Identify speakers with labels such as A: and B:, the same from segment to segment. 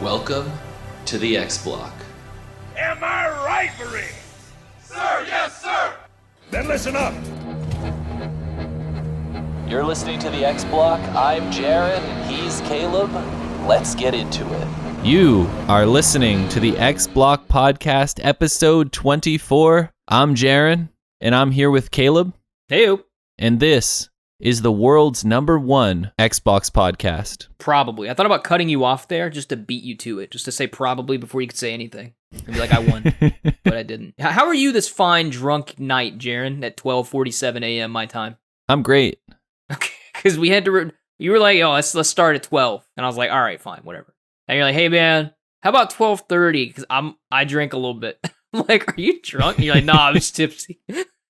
A: Welcome to the X Block.
B: Am I right, Marine? Sir, yes, sir! Then listen up.
C: You're listening to the X Block. I'm Jared, he's Caleb. Let's get into it.
D: You are listening to the X Block Podcast, episode 24. I'm Jared, and I'm here with Caleb.
E: Hey-o.
D: And this is the world's #1 Xbox podcast.
E: Probably. I thought about cutting you off there just to beat you to it, just to say probably before you could say anything. And be like, I won, but I didn't. How are you this fine drunk night, Jaren, at 12:47 a.m. my time?
D: I'm great.
E: Okay, because we had to, you were like, oh, let's start at 12. And I was like, all right, fine, whatever. And you're like, hey, man, how about 12:30? Because I drink a little bit. I'm like, are you drunk? And you're like, nah, I'm just tipsy.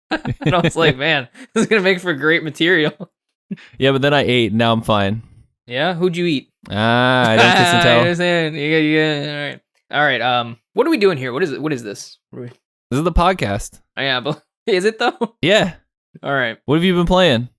E: And I was like, man, this is going to make for great material.
D: Yeah, but then I ate, and now I'm fine.
E: Yeah? Who'd you eat?
D: I don't kiss and tell.
E: I understand. All right. What are we doing here? What is it? What is this?
D: This is the podcast.
E: Oh, yeah, but is it though?
D: Yeah.
E: All right.
D: What have you been playing?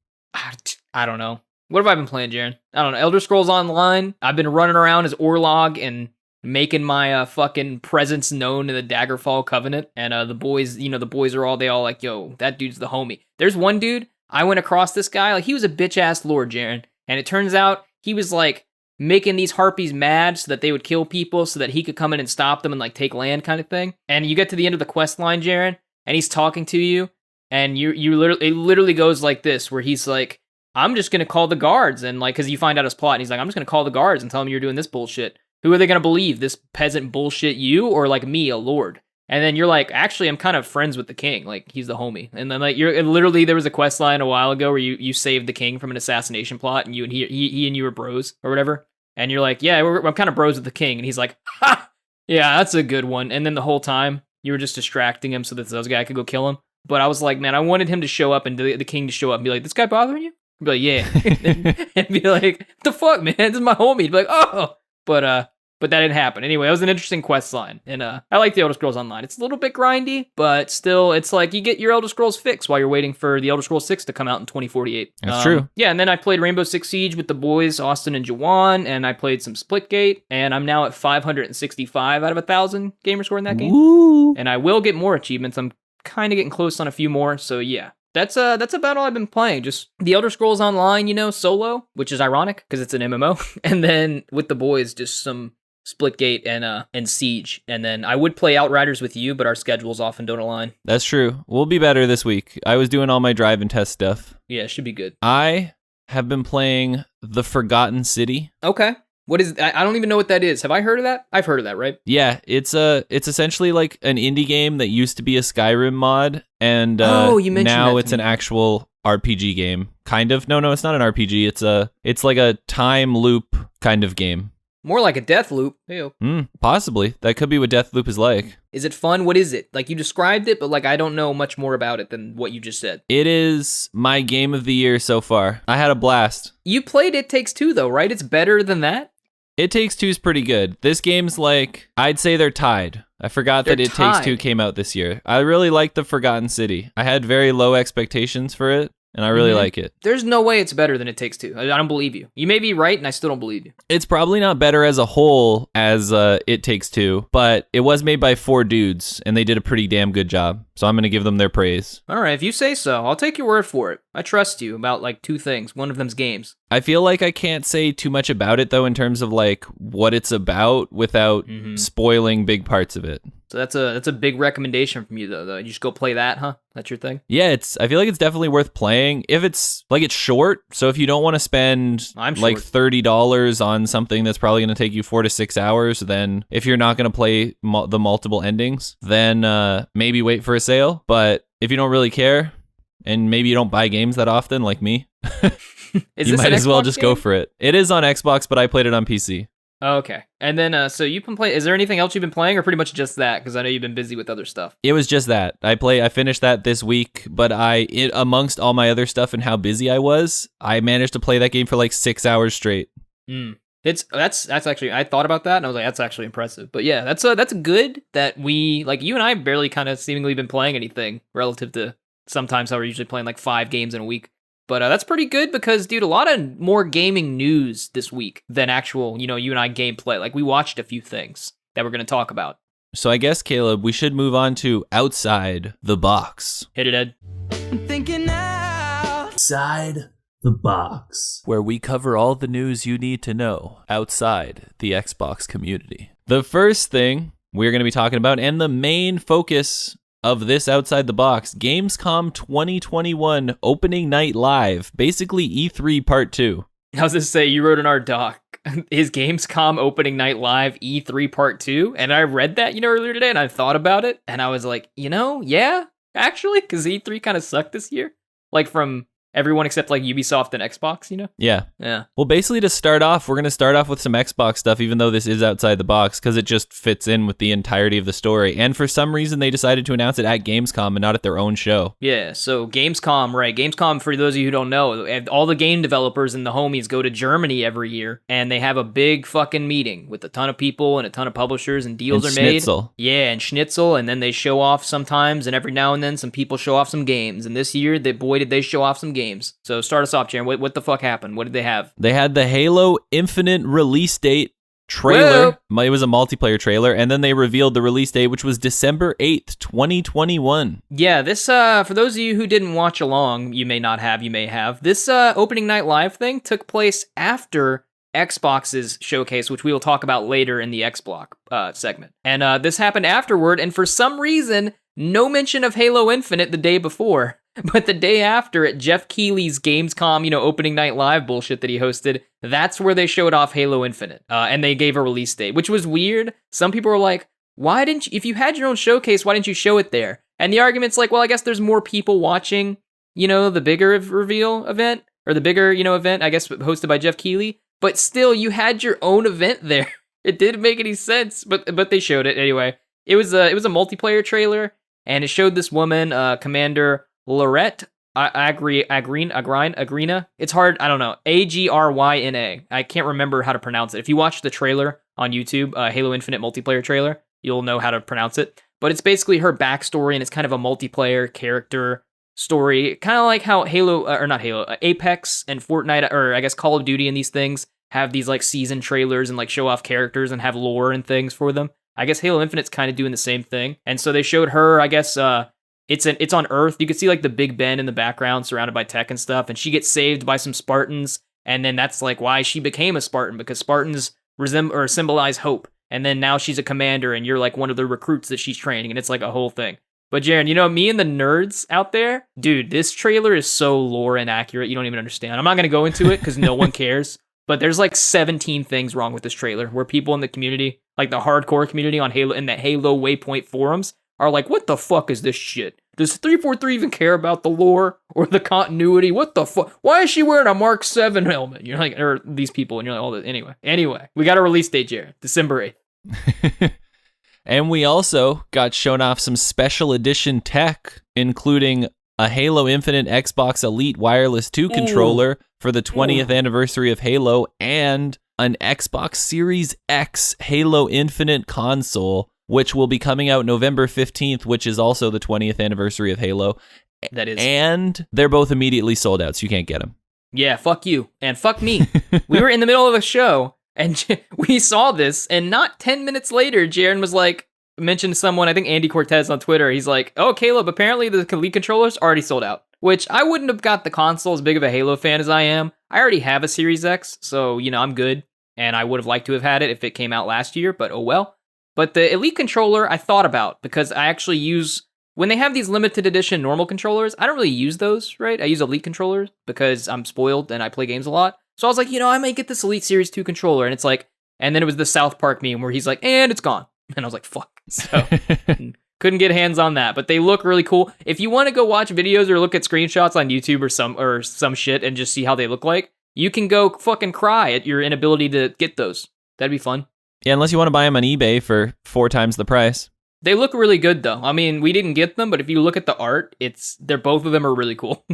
E: I don't know. What have I been playing, Jaren? I don't know. Elder Scrolls Online. I've been running around as Orlog and making my fucking presence known in the Daggerfall Covenant. And the boys, the boys are all like, yo, that dude's the homie. There's one dude, I went across this guy, like he was a bitch-ass lord, Jaren. And it turns out he was like making these harpies mad so that they would kill people so that he could come in and stop them and like take land kind of thing. And you get to the end of the quest line, Jaren, and he's talking to you. And it literally goes like this, where he's like, I'm just going to call the guards. And like, cause you find out his plot and he's like, I'm just going to call the guards and tell them you're doing this bullshit. Who are they going to believe? This peasant bullshit you or like me, a lord? And then you're like, actually, I'm kind of friends with the king. Like, he's the homie. And then like, literally there was a quest line a while ago where you saved the king from an assassination plot and he and you were bros or whatever. And you're like, yeah, I'm kind of bros with the king. And he's like, ha, yeah, that's a good one. And then the whole time you were just distracting him so that this guy could go kill him. But I was like, man, I wanted him to show up and the king to show up and be like, this guy bothering you? I'd be like, yeah. And be like, what the fuck, man? This is my homie. He'd be like, oh. But that didn't happen. Anyway, it was an interesting quest line. And I like the Elder Scrolls Online. It's a little bit grindy, but still, it's like you get your Elder Scrolls fix while you're waiting for the Elder Scrolls 6 to come out in 2048.
D: That's true.
E: Yeah, and then I played Rainbow Six Siege with the boys, Austin and Jawan, and I played some Splitgate, and I'm now at 565 out of 1,000 gamer score in that game.
D: Woo.
E: And I will get more achievements. I'm kind of getting close on a few more, so yeah. That's about all I've been playing. Just the Elder Scrolls Online, solo, which is ironic because it's an MMO, and then with the boys, just some Splitgate and Siege, and then I would play Outriders with you, but our schedules often don't align.
D: That's true. We'll be better this week. I was doing all my drive and test stuff.
E: Yeah, it should be good.
D: I have been playing The Forgotten City.
E: Okay. What is? I don't even know what that is. Have I heard of that? I've heard of that, right?
D: Yeah, it's essentially like an indie game that used to be a Skyrim mod, and
E: you mentioned
D: now
E: that
D: it's an actual RPG game. Kind of. No, it's not an RPG. It's like a time loop kind of game.
E: More like a death loop. Ew.
D: Possibly. That could be what Deathloop is like.
E: Is it fun? What is it? Like, you described it, but like I don't know much more about it than what you just said.
D: It is my game of the year so far. I had a blast.
E: You played It Takes Two, though, right? It's better than that?
D: It Takes Two is pretty good. This game's like, I'd say they're tied. I forgot that It Takes Two came out this year. I really like The Forgotten City. I had very low expectations for it, and I really like it.
E: There's no way it's better than It Takes Two. I don't believe you. You may be right, and I still don't believe you.
D: It's probably not better as a whole as It Takes Two, but it was made by 4 dudes, and they did a pretty damn good job. So I'm going to give them their praise.
E: All right, if you say so, I'll take your word for it. I trust you about like 2 things. One of them's games.
D: I feel like I can't say too much about it, though, in terms of like what it's about without spoiling big parts of it.
E: So that's a big recommendation from you, though. You just go play that, huh? That's your thing?
D: Yeah, I feel like it's definitely worth playing. If it's short, so if you don't want to spend like $30 on something that's probably going to take you 4 to 6 hours, then if you're not going to play the multiple endings, then maybe wait for a sale. But if you don't really care, and maybe you don't buy games that often, like me, you might as well just go for it. It is on Xbox, but I played it on PC.
E: Okay. And then, so you've been playing, is there anything else you've been playing, or pretty much just that? Because I know you've been busy with other stuff.
D: It was just that. I finished that this week, but amongst all my other stuff and how busy I was, I managed to play that game for like 6 hours straight.
E: That's actually, I thought about that and I was like, that's actually impressive. But yeah, that's good that we, like, you and I barely kind of seemingly been playing anything relative to sometimes how we're usually playing like 5 games in a week. But that's pretty good because, dude, a lot of more gaming news this week than actual, you and I gameplay. Like, we watched a few things that we're going to talk about.
D: So I guess, Caleb, we should move on to Outside the Box.
E: Hit it, Ed.
F: I'm thinking outside the box,
D: where we cover all the news you need to know outside the Xbox community. The first thing we're going to be talking about, and the main focus of this Outside the Box, Gamescom 2021 opening night live, basically E3 part 2.
E: I was going to say, you wrote in our doc, is Gamescom opening night live E3 part 2? And I read that, earlier today, and I thought about it, and I was like, yeah, actually, because E3 kind of sucked this year. Like, from everyone except, like, Ubisoft and Xbox,
D: Yeah.
E: Yeah.
D: Well, basically, to start off, we're going to start off with some Xbox stuff, even though this is outside the box, because it just fits in with the entirety of the story. And for some reason, they decided to announce it at Gamescom and not at their own show.
E: Yeah, so Gamescom, right? Gamescom, for those of you who don't know, all the game developers and the homies go to Germany every year, and they have a big fucking meeting with a ton of people and a ton of publishers, and deals
D: and
E: are made.
D: Schnitzel.
E: Yeah, and Schnitzel, and then they show off sometimes, and every now and then some people show off some games. And this year, boy, did they show off some games. So start us off, Jaron. What the fuck happened? What did they have?
D: They had the Halo Infinite release date trailer. Whoa. It was a multiplayer trailer, and then they revealed the release date, which was December 8th, 2021.
E: Yeah, this, for those of you who didn't watch along, you may not have, you may have, this opening night live thing took place after Xbox's showcase, which we will talk about later in the X-Block segment. And this happened afterward, and for some reason, no mention of Halo Infinite the day before. But the day after, at Jeff Keighley's Gamescom, opening night live bullshit that he hosted, that's where they showed off Halo Infinite. And they gave a release date, which was weird. Some people were like, why didn't you, if you had your own showcase, why didn't you show it there? And the argument's like, well, I guess there's more people watching, the bigger reveal event, or the bigger, event, I guess, hosted by Jeff Keighley. But still, you had your own event there. It didn't make any sense, but they showed it anyway. It was a multiplayer trailer, and it showed this woman, Commander Lorette Agrina. It's hard. I don't know. Agryna. I can't remember how to pronounce it. If you watch the trailer on YouTube, Halo Infinite multiplayer trailer, you'll know how to pronounce it. But it's basically her backstory, and it's kind of a multiplayer character story. Kind of like how Apex and Fortnite, or I guess Call of Duty and these things have these like season trailers and like show off characters and have lore and things for them. I guess Halo Infinite's kind of doing the same thing. And so they showed her, I guess, It's on Earth. You can see like the Big Ben in the background surrounded by tech and stuff. And she gets saved by some Spartans. And then that's like why she became a Spartan, because Spartans symbolize hope. And then now she's a commander and you're like one of the recruits that she's training. And it's like a whole thing. But Jaron, me and the nerds out there, dude, this trailer is so lore inaccurate. You don't even understand. I'm not going to go into it because no one cares. But there's like 17 things wrong with this trailer where people in the community, like the hardcore community on Halo, in the Halo Waypoint forums, are like, what the fuck is this shit? Does 343 even care about the lore or the continuity? What the fuck? Why is she wearing a Mark 7 helmet? You're like, or these people, and you're like, all this. Anyway, we got a release date, Jared, December 8th.
D: And we also got shown off some special edition tech, including a Halo Infinite Xbox Elite Wireless 2 controller for the 20th anniversary of Halo, and an Xbox Series X Halo Infinite console, which will be coming out November 15th, which is also the 20th anniversary of Halo.
E: That is.
D: And they're both immediately sold out, so you can't get them.
E: Yeah, fuck you. And fuck me. We were in the middle of a show, and we saw this, and not 10 minutes later, Jaron was like, mentioned someone, I think Andy Cortez on Twitter, he's like, oh, Caleb, apparently the Elite controller's already sold out. Which I wouldn't have got the console as big of a Halo fan as I am. I already have a Series X, so, I'm good. And I would have liked to have had it if it came out last year, but oh well. But the Elite controller I thought about, because I actually use, when they have these limited edition normal controllers, I don't really use those, right? I use Elite controllers because I'm spoiled and I play games a lot. So I was like, I might get this Elite Series 2 controller. And it's like, and then it was the South Park meme where he's like, and it's gone. And I was like, fuck. So couldn't get hands on that, but they look really cool. If you want to go watch videos or look at screenshots on YouTube or some shit and just see how they look like, you can go fucking cry at your inability to get those. That'd be fun.
D: Yeah, unless you want to buy them on eBay for 4 times the price.
E: They look really good though. I mean, we didn't get them, but if you look at the art, both of them are really cool.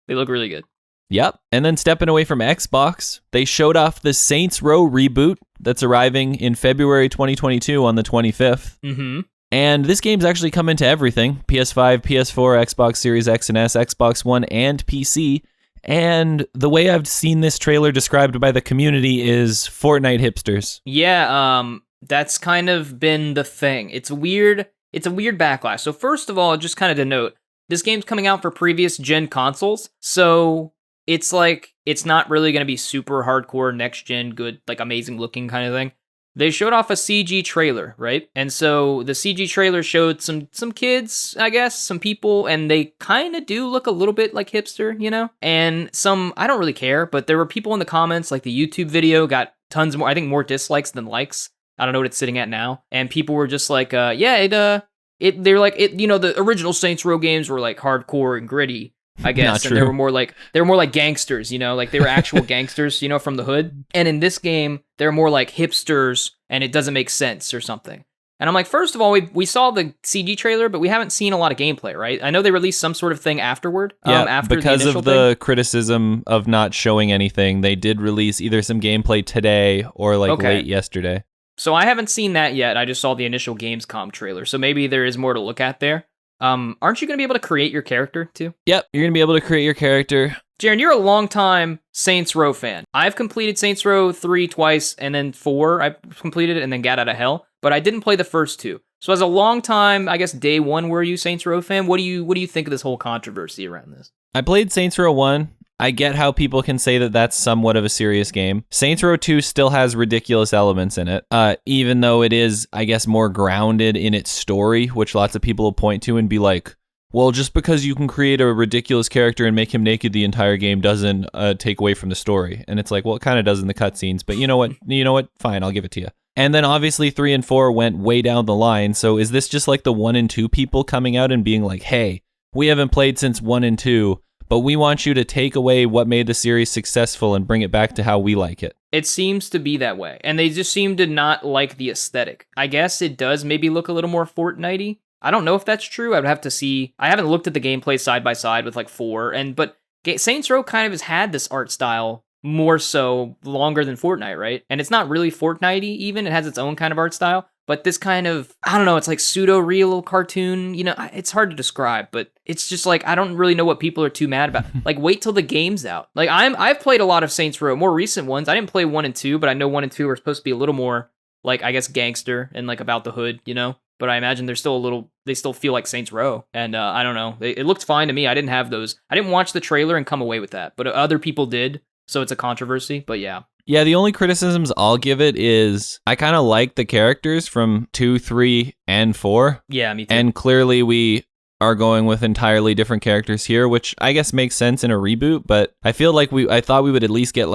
E: They look really good.
D: Yep. And then stepping away from Xbox, they showed off the Saints Row Reboot that's arriving in February 2022 on the 25th.
E: Mm-hmm.
D: And this game's actually coming to everything: PS5, PS4, Xbox Series X and S, Xbox One, and PC. And the way I've seen this trailer described by the community is Fortnite hipsters.
E: Yeah, that's kind of been the thing. It's a weird backlash. So first of all, just kind of to note, this game's coming out for previous gen consoles, so it's like it's not really going to be super hardcore next gen, good, like amazing looking kind of thing. They showed off a CG trailer, right? And so the CG trailer showed some kids, I guess, some people, and they kind of do look a little bit like hipster, you know? And some, I don't really care, but there were people in the comments, like the YouTube video got tons more, I think more dislikes than likes. I don't know what it's sitting at now. And people were just like, they're like, the original Saints Row games were like hardcore and gritty, I guess. And they were more like gangsters, you know, like they were actual gangsters, you know, from the hood. And in this game, they're more like hipsters and it doesn't make sense or something. And I'm like, first of all, we saw the CG trailer, but we haven't seen a lot of gameplay, right? I know they released some sort of thing afterward.
D: Yeah,
E: after
D: because
E: the
D: of the criticism of not showing anything, they did release either some gameplay today or late yesterday.
E: So I haven't seen that yet. I just saw the initial Gamescom trailer. So maybe there is more to look at there. Aren't you going to be able to create your character too?
D: Yep, you're going to be able to create your character.
E: Jaren, you're a longtime Saints Row fan. I've completed Saints Row 3 twice, and then 4 I completed it and then got out of hell. But I didn't play the first 2. So as a long time, I guess day 1 were you Saints Row fan? What do you think of this whole controversy around this?
D: I played Saints Row 1. I get how people can say that that's somewhat of a serious game. Saints Row 2 still has ridiculous elements in it, even though it is, I guess, more grounded in its story, which lots of people will point to and be like, well, just because you can create a ridiculous character and make him naked the entire game doesn't take away from the story. And it's like, well, it kind of does in the cutscenes, but you know what? Fine, I'll give it to you. And then obviously 3 and 4 went way down the line. So is this just like the 1 and 2 people coming out and being like, hey, we haven't played since 1 and 2, but we want you to take away what made the series successful and bring it back to how we like it?
E: It seems to be that way. And they just seem to not like the aesthetic. I guess it does maybe look a little more Fortnite-y. I don't know if that's true. I would have to see. I haven't looked at the gameplay side by side with 4, but Saints Row kind of has had this art style more so longer than Fortnite, right? And it's not really Fortnite-y even. It has its own kind of art style. But this kind of, I don't know, it's like pseudo-real cartoon, you know, it's hard to describe, but it's just like, I don't really know what people are too mad about. Wait till the game's out. I've played a lot of Saints Row, more recent ones. I didn't play 1 and 2, but I know 1 and 2 are supposed to be a little more, I guess, gangster and about the hood, you know? But I imagine they still feel like Saints Row. And I don't know, it looked fine to me. I didn't have those. I didn't watch the trailer and come away with that, but other people did. So it's a controversy, but yeah.
D: Yeah, the only criticisms I'll give it is I kind of like the characters from 2, 3, and 4.
E: Yeah, me too.
D: And clearly we are going with entirely different characters here, which I guess makes sense in a reboot, but I feel like I thought we would at least get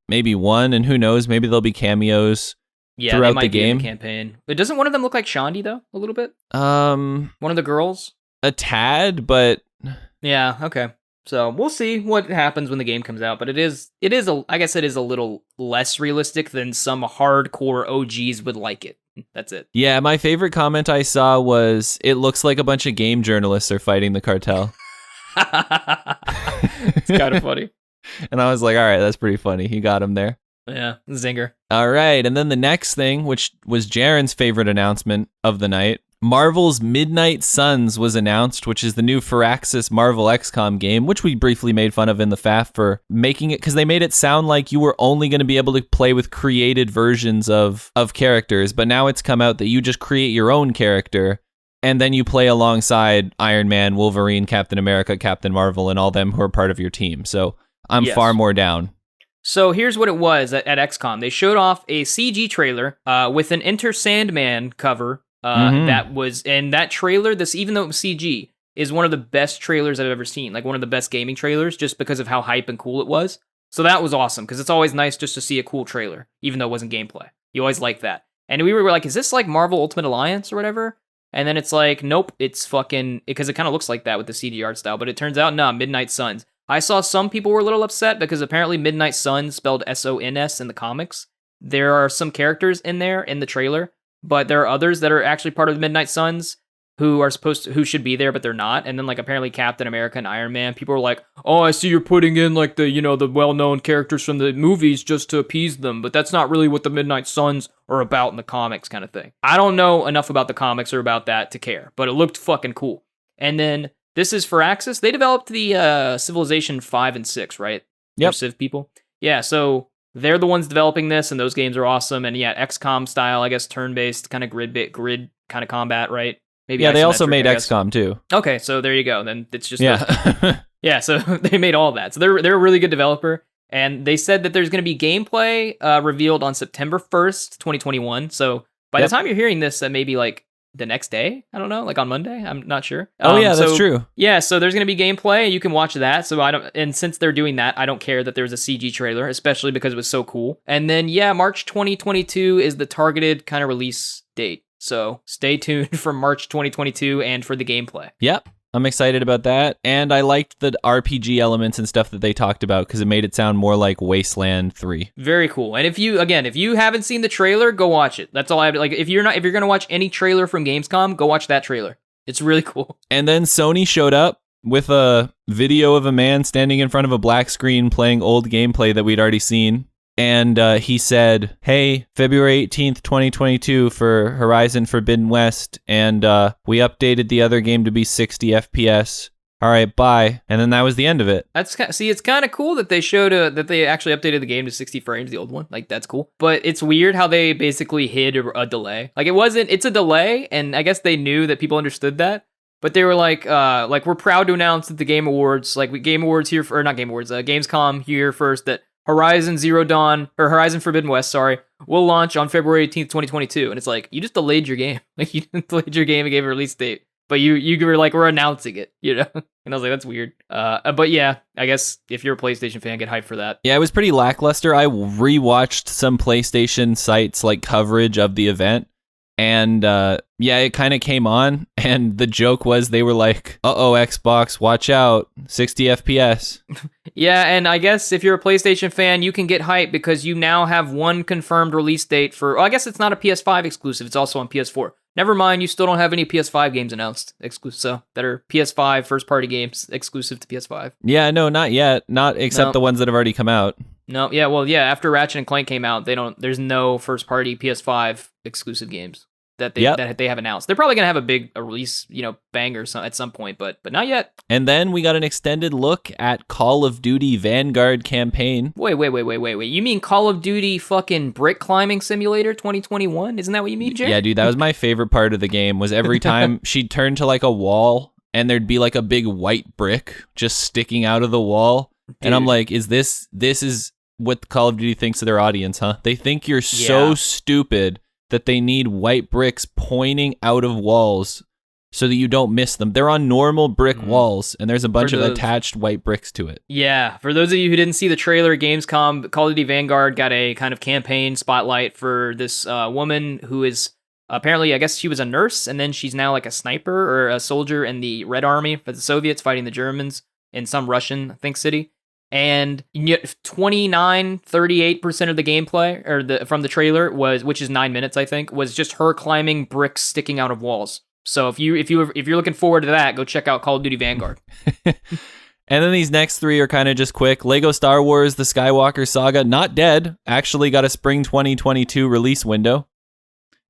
D: maybe one, and who knows, maybe there'll be cameos throughout the game.
E: Be in the campaign. But doesn't one of them look like Shandi though, a little bit?
D: One
E: of the girls?
D: A tad, but
E: yeah, okay. So we'll see what happens when the game comes out, but I guess it is a little less realistic than some hardcore OGs would like it. That's it.
D: Yeah, my favorite comment I saw was, it looks like a bunch of game journalists are fighting the cartel.
E: It's kind of funny.
D: And I was like, all right, that's pretty funny. You got him there.
E: Yeah, zinger.
D: All right, and then the next thing, which was Jaren's favorite announcement of the night, Marvel's Midnight Suns was announced, which is the new Firaxis Marvel XCOM game, which we briefly made fun of in the FAF for making it, because they made it sound like you were only going to be able to play with created versions of characters, but now it's come out that you just create your own character, and then you play alongside Iron Man, Wolverine, Captain America, Captain Marvel, and all them who are part of your team. So I'm far more down.
E: So here's what it was at XCOM. They showed off a CG trailer with an Enter Sandman cover. That was, and that trailer, even though it was CG, is one of the best trailers I've ever seen. One of the best gaming trailers, just because of how hype and cool it was. So that was awesome, because it's always nice just to see a cool trailer, even though it wasn't gameplay. You always like that. And we were like, is this like Marvel Ultimate Alliance or whatever? And then it's like, nope, it's fucking, because it kind of looks like that with the CG art style, but it turns out, nah, Midnight Suns. I saw some people were a little upset because apparently Midnight Suns spelled SONS in the comics. There are some characters in there in the trailer, but there are others that are actually part of the Midnight Suns who who should be there, but they're not. And then apparently Captain America and Iron Man, people are like, oh, I see you're putting in the well-known characters from the movies just to appease them, but that's not really what the Midnight Suns are about in the comics, kind of thing. I don't know enough about the comics or about that to care, but it looked fucking cool. And then This is Firaxis. They developed the Civilization 5 and 6, right?
D: Yep.
E: They're Civ people. Yeah, so they're the ones developing this, and those games are awesome. And yeah, XCOM style, I guess, turn-based kind of grid kind of combat, right? Maybe
D: yeah, they also
E: isometric,
D: made
E: I guess.
D: XCOM too.
E: Okay, so there you go. Then it's just
D: Yeah.
E: yeah. So they made all that. So they're a really good developer, and they said that there's going to be gameplay revealed on September 1st, 2021. So by the time you're hearing this, that may be like the next day. I don't know, like on Monday. I'm not sure.
D: Oh yeah, that's true.
E: Yeah, so there's going to be gameplay. You can watch that. So and since they're doing that, I don't care that there's a CG trailer, especially because it was so cool. And then yeah, March 2022 is the targeted kind of release date. So stay tuned for March 2022 and for the gameplay.
D: Yep. I'm excited about that. And I liked the RPG elements and stuff that they talked about because it made it sound more like Wasteland 3.
E: Very cool. And if you haven't seen the trailer, go watch it. That's all I have to, like, if you're going to watch any trailer from Gamescom, go watch that trailer. It's really cool.
D: And then Sony showed up with a video of a man standing in front of a black screen playing old gameplay that we'd already seen. And he said, hey, February 18th, 2022 for Horizon Forbidden West. And we updated the other game to be 60 FPS. All right, bye. And then that was the end of it.
E: It's kind of cool that they showed that they actually updated the game to 60 frames, the old one. Like, that's cool. But it's weird how they basically hid a delay. Like, it's a delay, and I guess they knew that people understood that. But they were like, we're proud to announce that the Game Awards, Gamescom here first, that Horizon Forbidden West, will launch on February 18th, 2022. And it's like, you just delayed your game. Like, you delayed your game and gave a release date. But you were like, we're announcing it, you know? And I was like, that's weird. But yeah, I guess if you're a PlayStation fan, get hyped for that.
D: Yeah, it was pretty lackluster. I rewatched some PlayStation sites like coverage of the event. And yeah, it kind of came on, and the joke was they were like, uh-oh, Xbox, watch out, 60 FPS.
E: Yeah, and I guess if you're a PlayStation fan, you can get hyped because you now have one confirmed release date for, I guess it's not a PS5 exclusive, it's also on PS4. Never mind, you still don't have any PS5 games announced exclusive, so that are PS5 first-party games exclusive to PS5.
D: Yeah, no, not yet. Not except the ones that have already come out.
E: No, yeah, well, yeah, after Ratchet and Clank came out, there's no first-party PS5 exclusive games that they have announced. They're probably gonna have a release, banger at some point, but not yet.
D: And then we got an extended look at Call of Duty Vanguard campaign.
E: Wait. You mean Call of Duty fucking brick climbing simulator 2021? Isn't that what you mean, Jay?
D: Yeah, dude, that was my favorite part of the game. Was every time she'd turn to like a wall and there'd be like a big white brick just sticking out of the wall, dude. And I'm like, this is what Call of Duty thinks of their audience, huh? They think you're so stupid that they need white bricks pointing out of walls so that you don't miss them. They're on normal brick walls, and there's a bunch of attached white bricks to it.
E: Yeah, for those of you who didn't see the trailer, Gamescom, Call of Duty Vanguard got a kind of campaign spotlight for this woman who is apparently, I guess she was a nurse, and then she's now like a sniper or a soldier in the Red Army for the Soviets fighting the Germans in some Russian, I think, city. And 38% of the gameplay from the trailer which is 9 minutes, I think, was just her climbing bricks sticking out of walls. So if you're looking forward to that, go check out Call of Duty Vanguard.
D: And then these next three are kind of just quick. Lego Star Wars: The Skywalker Saga, not dead, actually got a spring 2022 release window.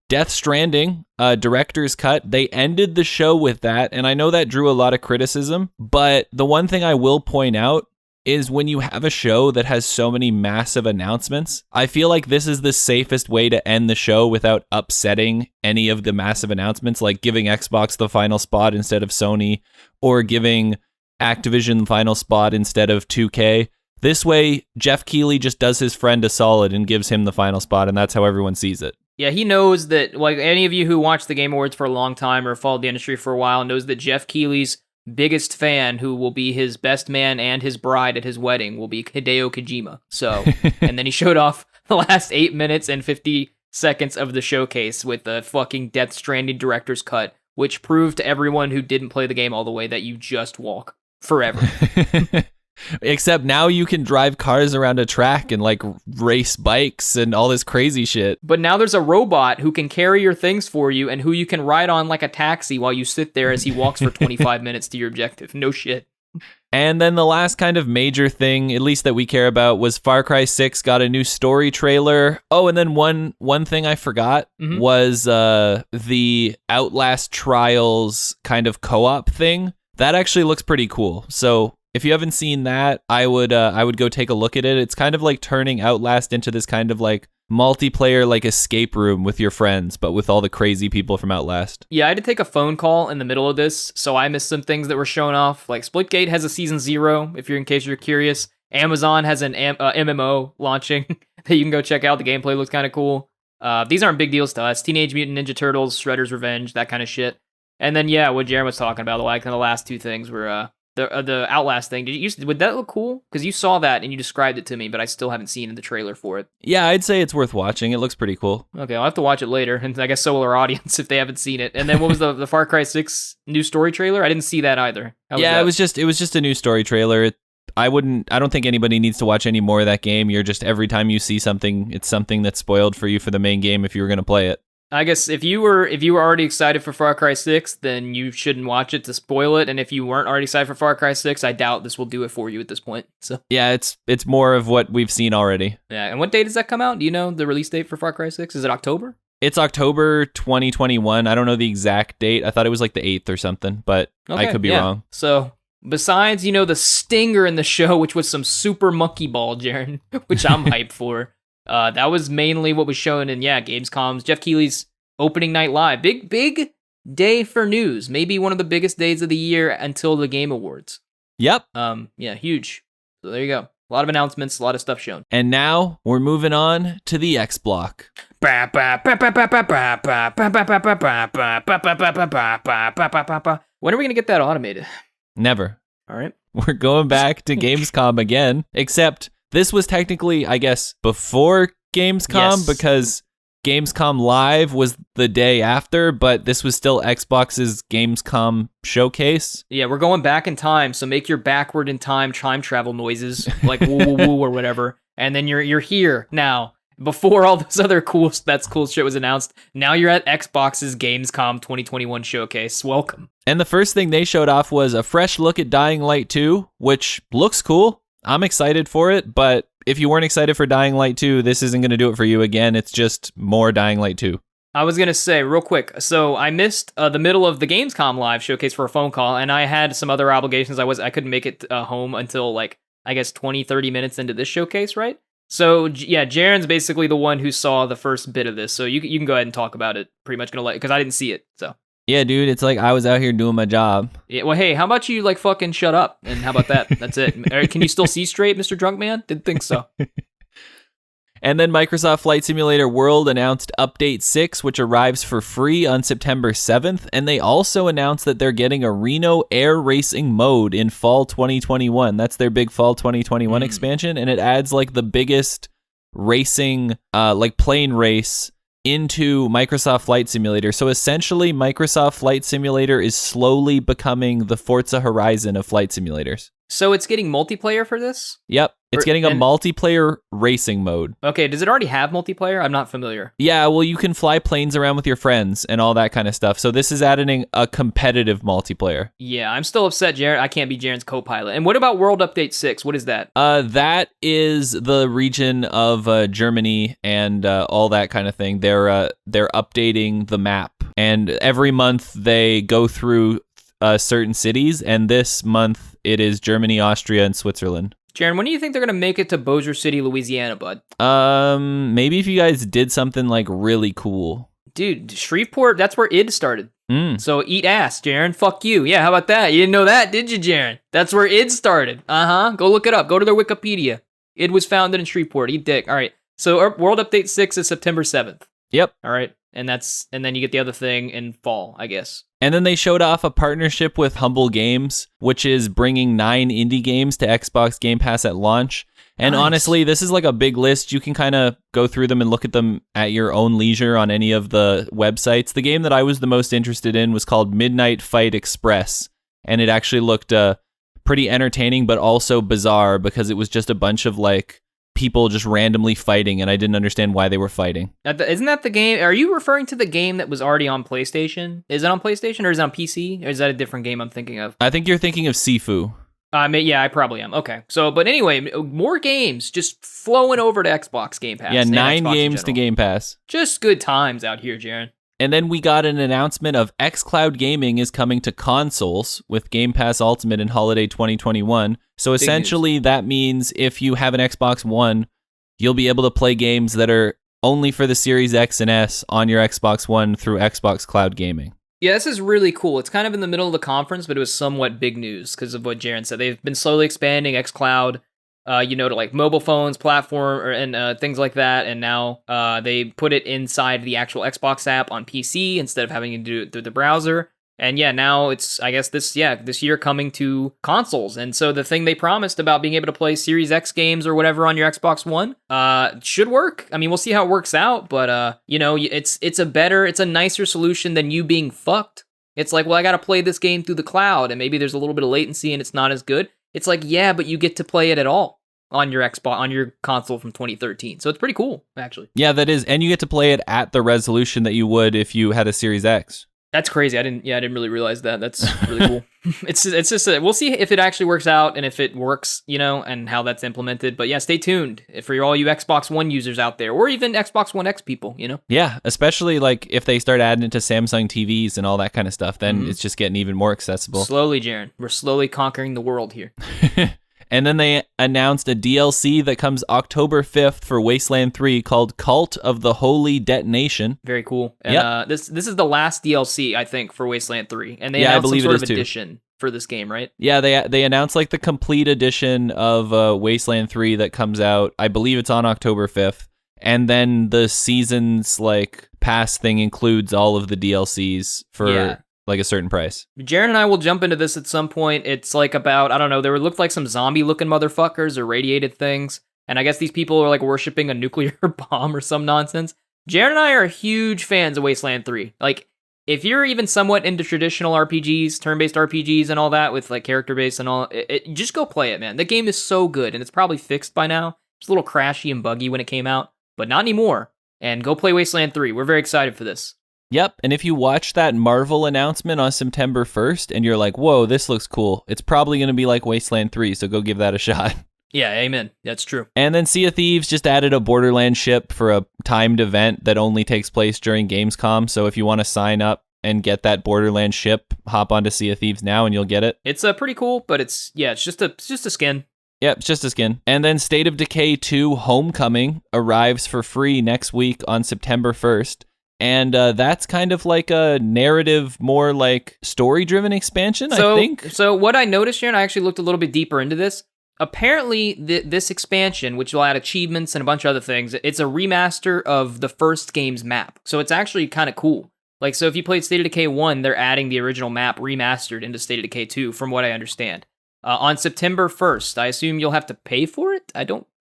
D: Death Stranding, director's cut. They ended the show with that, and I know that drew a lot of criticism, but the one thing I will point out is when you have a show that has so many massive announcements, I feel like this is the safest way to end the show without upsetting any of the massive announcements, like giving Xbox the final spot instead of Sony, or giving Activision the final spot instead of 2K. This way, Jeff Keighley just does his friend a solid and gives him the final spot, and that's how everyone sees it.
E: Yeah, he knows that, like, any of you who watched the Game Awards for a long time or followed the industry for a while knows that Jeff Keighley's biggest fan, who will be his best man and his bride at his wedding, will be Hideo Kojima. So, and then he showed off the last 8 minutes and 50 seconds of the showcase with the fucking Death Stranding director's cut, which proved to everyone who didn't play the game all the way that you just walk forever.
D: Except now you can drive cars around a track and like race bikes and all this crazy shit.
E: But now there's a robot who can carry your things for you and who you can ride on like a taxi while you sit there as he walks for 25 minutes to your objective. No shit.
D: And then the last kind of major thing, at least that we care about, was Far Cry 6 got a new story trailer. Oh, and then one thing I forgot was the Outlast Trials kind of co-op thing That actually looks pretty cool. So if you haven't seen that, I would go take a look at it. It's kind of like turning Outlast into this kind of like multiplayer like escape room with your friends, but with all the crazy people from Outlast.
E: Yeah, I had to take a phone call in the middle of this, so I missed some things that were shown off. Like Splitgate has a season 0, in case you're curious. Amazon has an MMO launching that you can go check out. The gameplay looks kind of cool. These aren't big deals to us. Teenage Mutant Ninja Turtles, Shredder's Revenge, that kind of shit. And then yeah, what Jaron was talking about, like the last two things were the Outlast thing. Would that look cool? Because you saw that and you described it to me, but I still haven't seen the trailer for it.
D: Yeah, I'd say it's worth watching. It looks pretty cool.
E: Okay, I'll have to watch it later, and I guess so will our audience if they haven't seen it. And then what was the Far Cry 6 new story trailer? I didn't see that either.
D: It was just a new story trailer. I don't think anybody needs to watch any more of that game. You're just, every time you see something, it's something that's spoiled for you for the main game if you were going to play it.
E: I guess if you were already excited for Far Cry 6, then you shouldn't watch it to spoil it. And if you weren't already excited for Far Cry 6, I doubt this will do it for you at this point. So
D: yeah, it's more of what we've seen already.
E: Yeah, and what date does that come out? Do you know the release date for Far Cry 6? Is it October?
D: It's October 2021. I don't know the exact date. I thought it was like the 8th or something, but I could be wrong.
E: So besides, the stinger in the show, which was some super monkey ball, Jaren, which I'm hyped for. That was mainly what was shown in, Gamescom's Jeff Keighley's opening night live. Big day for news. Maybe one of the biggest days of the year until the Game Awards.
D: Yep.
E: Huge. So there you go. A lot of announcements, a lot of stuff shown.
D: And now we're moving on to the X Block.
E: When are we going to get that automated?
D: Never.
E: All right.
D: We're going back to Gamescom again, except this was technically, I guess, before Gamescom because Gamescom Live was the day after, but this was still Xbox's Gamescom showcase.
E: Yeah, we're going back in time, so make your backward in time travel noises, like woo woo woo or whatever, and then you're here now. Before all this other cool shit was announced, now you're at Xbox's Gamescom 2021 showcase. Welcome.
D: And the first thing they showed off was a fresh look at Dying Light 2, which looks cool. I'm excited for it, but if you weren't excited for Dying Light 2, this isn't going to do it for you again. It's just more Dying Light 2.
E: I was going to say real quick, so I missed the middle of the Gamescom live showcase for a phone call, and I had some other obligations. I couldn't make it home until 20, 30 minutes into this showcase, right? So yeah, Jaren's basically the one who saw the first bit of this, so you can go ahead and talk about it. Pretty much gonna because I didn't see it, so.
D: Yeah, dude, it's like I was out here doing my job.
E: Yeah, well, hey, how about you fucking shut up? And how about that? That's it. Can you still see straight, Mr. Drunk Man? Didn't think so.
D: And then Microsoft Flight Simulator World announced Update 6, which arrives for free on September 7th. And they also announced that they're getting a Reno Air Racing mode in fall 2021. That's their big fall 2021 expansion. And it adds the biggest racing, plane race into Microsoft Flight Simulator. So essentially, Microsoft Flight Simulator is slowly becoming the Forza Horizon of flight simulators.
E: So it's getting multiplayer for this?
D: Yep. It's getting a multiplayer racing mode.
E: Okay, does it already have multiplayer? I'm not familiar.
D: Yeah, well, you can fly planes around with your friends and all that kind of stuff. So this is adding a competitive multiplayer.
E: Yeah, I'm still upset, Jaren. I can't be Jaren's co-pilot. And what about World Update 6? What is that?
D: That is the region of Germany and all that kind of thing. They're updating the map. And every month they go through certain cities. And this month it is Germany, Austria, and Switzerland.
E: Jaren, when do you think they're going to make it to Bossier City, Louisiana, bud?
D: Maybe if you guys did something really cool.
E: Dude, Shreveport, that's where id started. So eat ass, Jaren. Fuck you. Yeah, how about that? You didn't know that, did you, Jaren? That's where id started. Go look it up. Go to their Wikipedia. Id was founded in Shreveport. Eat dick. All right. So World Update 6 is September 7th.
D: Yep.
E: All right. And then you get the other thing in fall, I guess.
D: And then they showed off a partnership with Humble Games, which is bringing 9 indie games to Xbox Game Pass at launch. And honestly, this is a big list. You can kind of go through them and look at them at your own leisure on any of the websites. The game that I was the most interested in was called Midnight Fight Express. And it actually looked pretty entertaining, but also bizarre because it was just a bunch of people just randomly fighting, and I didn't understand why they were fighting.
E: Isn't that the game? Are you referring to the game that was already on PlayStation? Is it on PlayStation or is it on PC? Or is that a different game I'm thinking of?
D: I think you're thinking of Sifu.
E: Yeah, I probably am. Okay. So, but anyway, more games just flowing over to Xbox Game Pass.
D: Yeah, 9 games to Game Pass.
E: Just good times out here, Jaren.
D: And then we got an announcement of xCloud Gaming is coming to consoles with Game Pass Ultimate in holiday 2021. So essentially that means if you have an Xbox One, you'll be able to play games that are only for the Series X and S on your Xbox One through Xbox Cloud Gaming.
E: Yeah, this is really cool. It's kind of in the middle of the conference, but it was somewhat big news because of what Jaren said. They've been slowly expanding xCloud, to like mobile phones, platform, and things like that. And now they put it inside the actual Xbox app on PC instead of having to do it through the browser. And yeah, now it's, I guess, this year coming to consoles. And so the thing they promised about being able to play Series X games or whatever on your Xbox One should work. I mean, we'll see how it works out, but it's a nicer solution than you being fucked. It's like, well, I got to play this game through the cloud, and maybe there's a little bit of latency and it's not as good. It's like, yeah, but you get to play it at all on your Xbox, on your console from 2013. So it's pretty cool, actually.
D: Yeah, that is. And you get to play it at the resolution that you would if you had a Series X.
E: That's crazy. I didn't really realize that. That's really cool. It's just we'll see if it actually works out and if it works, and how that's implemented. But yeah, stay tuned for all you Xbox One users out there, or even Xbox One X people,
D: Yeah, especially like if they start adding it to Samsung TVs and all that kind of stuff, then it's just getting even more accessible.
E: Slowly, Jaren. We're slowly conquering the world here.
D: And then they announced a DLC that comes October 5th for Wasteland 3 called Cult of the Holy Detonation.
E: Very cool. And this is the last DLC, I think, for Wasteland 3. And they announced some sort of edition for this game, right? Yeah,
D: they announced like the complete edition of Wasteland 3 that comes out. I believe it's on October 5th. And then the season's like pass thing includes all of the DLCs for like a certain price.
E: Jaren and I will jump into this at some point. It's like about, I don't know, there looked like some zombie looking motherfuckers or radiated things. And I guess these people are like worshiping a nuclear bomb or some nonsense. Jaren and I are huge fans of Wasteland 3. Like, if you're even somewhat into traditional RPGs, turn-based RPGs and all that with like character-based and all, just go play it, man. The game is so good, and it's probably fixed by now. It's a little crashy and buggy when it came out, but not anymore. And go play Wasteland 3. We're very excited for this.
D: Yep, and if you watch that Marvel announcement on September 1st and you're like, whoa, this looks cool, it's probably going to be like Wasteland 3, so go give that a shot.
E: Yeah, amen. That's true.
D: And then Sea of Thieves just added a Borderlands ship for a timed event that only takes place during Gamescom, so if you want to sign up and get that Borderlands ship, hop onto Sea of Thieves now and you'll get it.
E: It's pretty cool, but it's just a skin.
D: Yep, it's just a skin. And then State of Decay 2 Homecoming arrives for free next week on September 1st. And that's kind of like a narrative, more like story-driven expansion, I think.
E: So what I noticed here, and I actually looked a little bit deeper into this, apparently this expansion, which will add achievements and a bunch of other things, it's a remaster of the first game's map. So it's actually kind of cool. Like, so if you played State of Decay 1, they're adding the original map remastered into State of Decay 2, from what I understand. On September 1st, I assume you'll have to pay for it?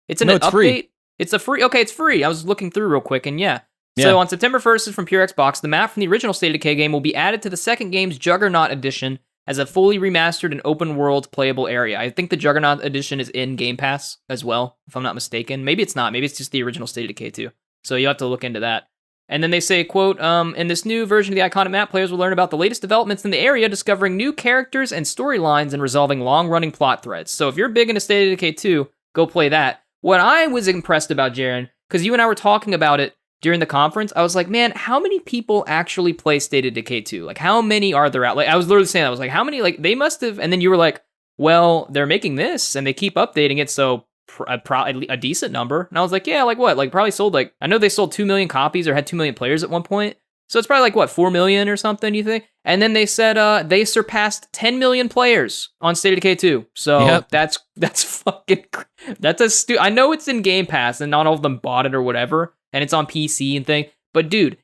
E: It's an update.
D: Free.
E: It's it's free. I was looking through real quick, and yeah. So on September 1st from Pure Xbox, the map from the original State of Decay game will be added to the second game's Juggernaut Edition as a fully remastered and open-world playable area. I think the Juggernaut Edition is in Game Pass as well, if I'm not mistaken. Maybe it's not. Maybe it's just the original State of Decay 2. So you'll have to look into that. And then they say, quote, in this new version of the iconic map, players will learn about the latest developments in the area, discovering new characters and storylines and resolving long-running plot threads. So if you're big into State of Decay 2, go play that. What I was impressed about, Jaren, because you and I were talking about it during the conference, I was like, man, how many people actually play State of Decay 2? Like, how many are there out? Like, I was literally saying that. I was like, how many? Like, they must have. And then you were like, well, they're making this and they keep updating it, so a decent number. And I was like, yeah, like what? Like, probably sold I know they sold 2 million copies or had 2 million players at one point. So it's probably like, what, 4 million or something, you think? And then they said they surpassed 10 million players on State of Decay 2. So that's fucking, I know it's in Game Pass and not all of them bought it or whatever, and it's on PC and thing. But dude,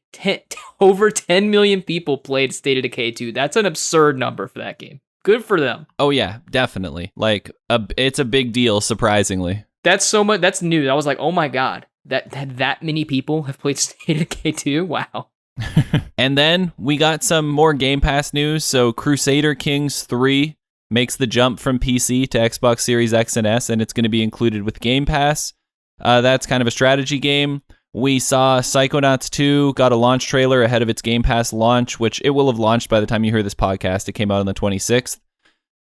E: over 10 million people played State of Decay 2. That's an absurd number for that game. Good for them.
D: Oh yeah, definitely. Like, it's a big deal, surprisingly.
E: That's so much. That's new. I was like, oh my god, that many people have played State of Decay 2. Wow.
D: And then we got some more Game Pass news. So Crusader Kings 3 makes the jump from PC to Xbox Series X and S, and it's going to be included with Game Pass. That's kind of a strategy game. We saw Psychonauts 2 got a launch trailer ahead of its Game Pass launch, which it will have launched by the time you hear this podcast. It came out on the 26th.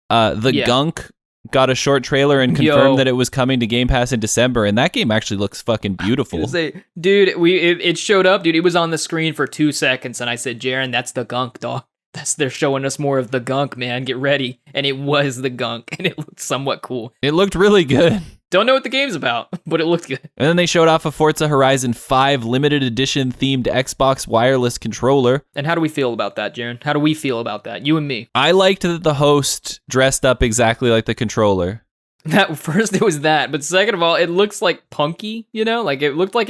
D: The Gunk got a short trailer and confirmed that it was coming to Game Pass in December, and that game actually looks fucking beautiful.
E: Dude, it showed up, dude. It was on the screen for 2 seconds, and I said, Jaren, that's the gunk, dog. They're showing us more of the gunk, man. Get ready. And it was the gunk, and it looked somewhat cool.
D: It looked really good.
E: Don't know what the game's about, but it looked good.
D: And then they showed off a Forza Horizon 5 limited edition themed Xbox wireless controller.
E: And how do we feel about that, Jaren? How do we feel about that? You and me.
D: I liked that the host dressed up exactly like the controller.
E: That first it was that, but second of all, it looks like punky, you know? Like it looked like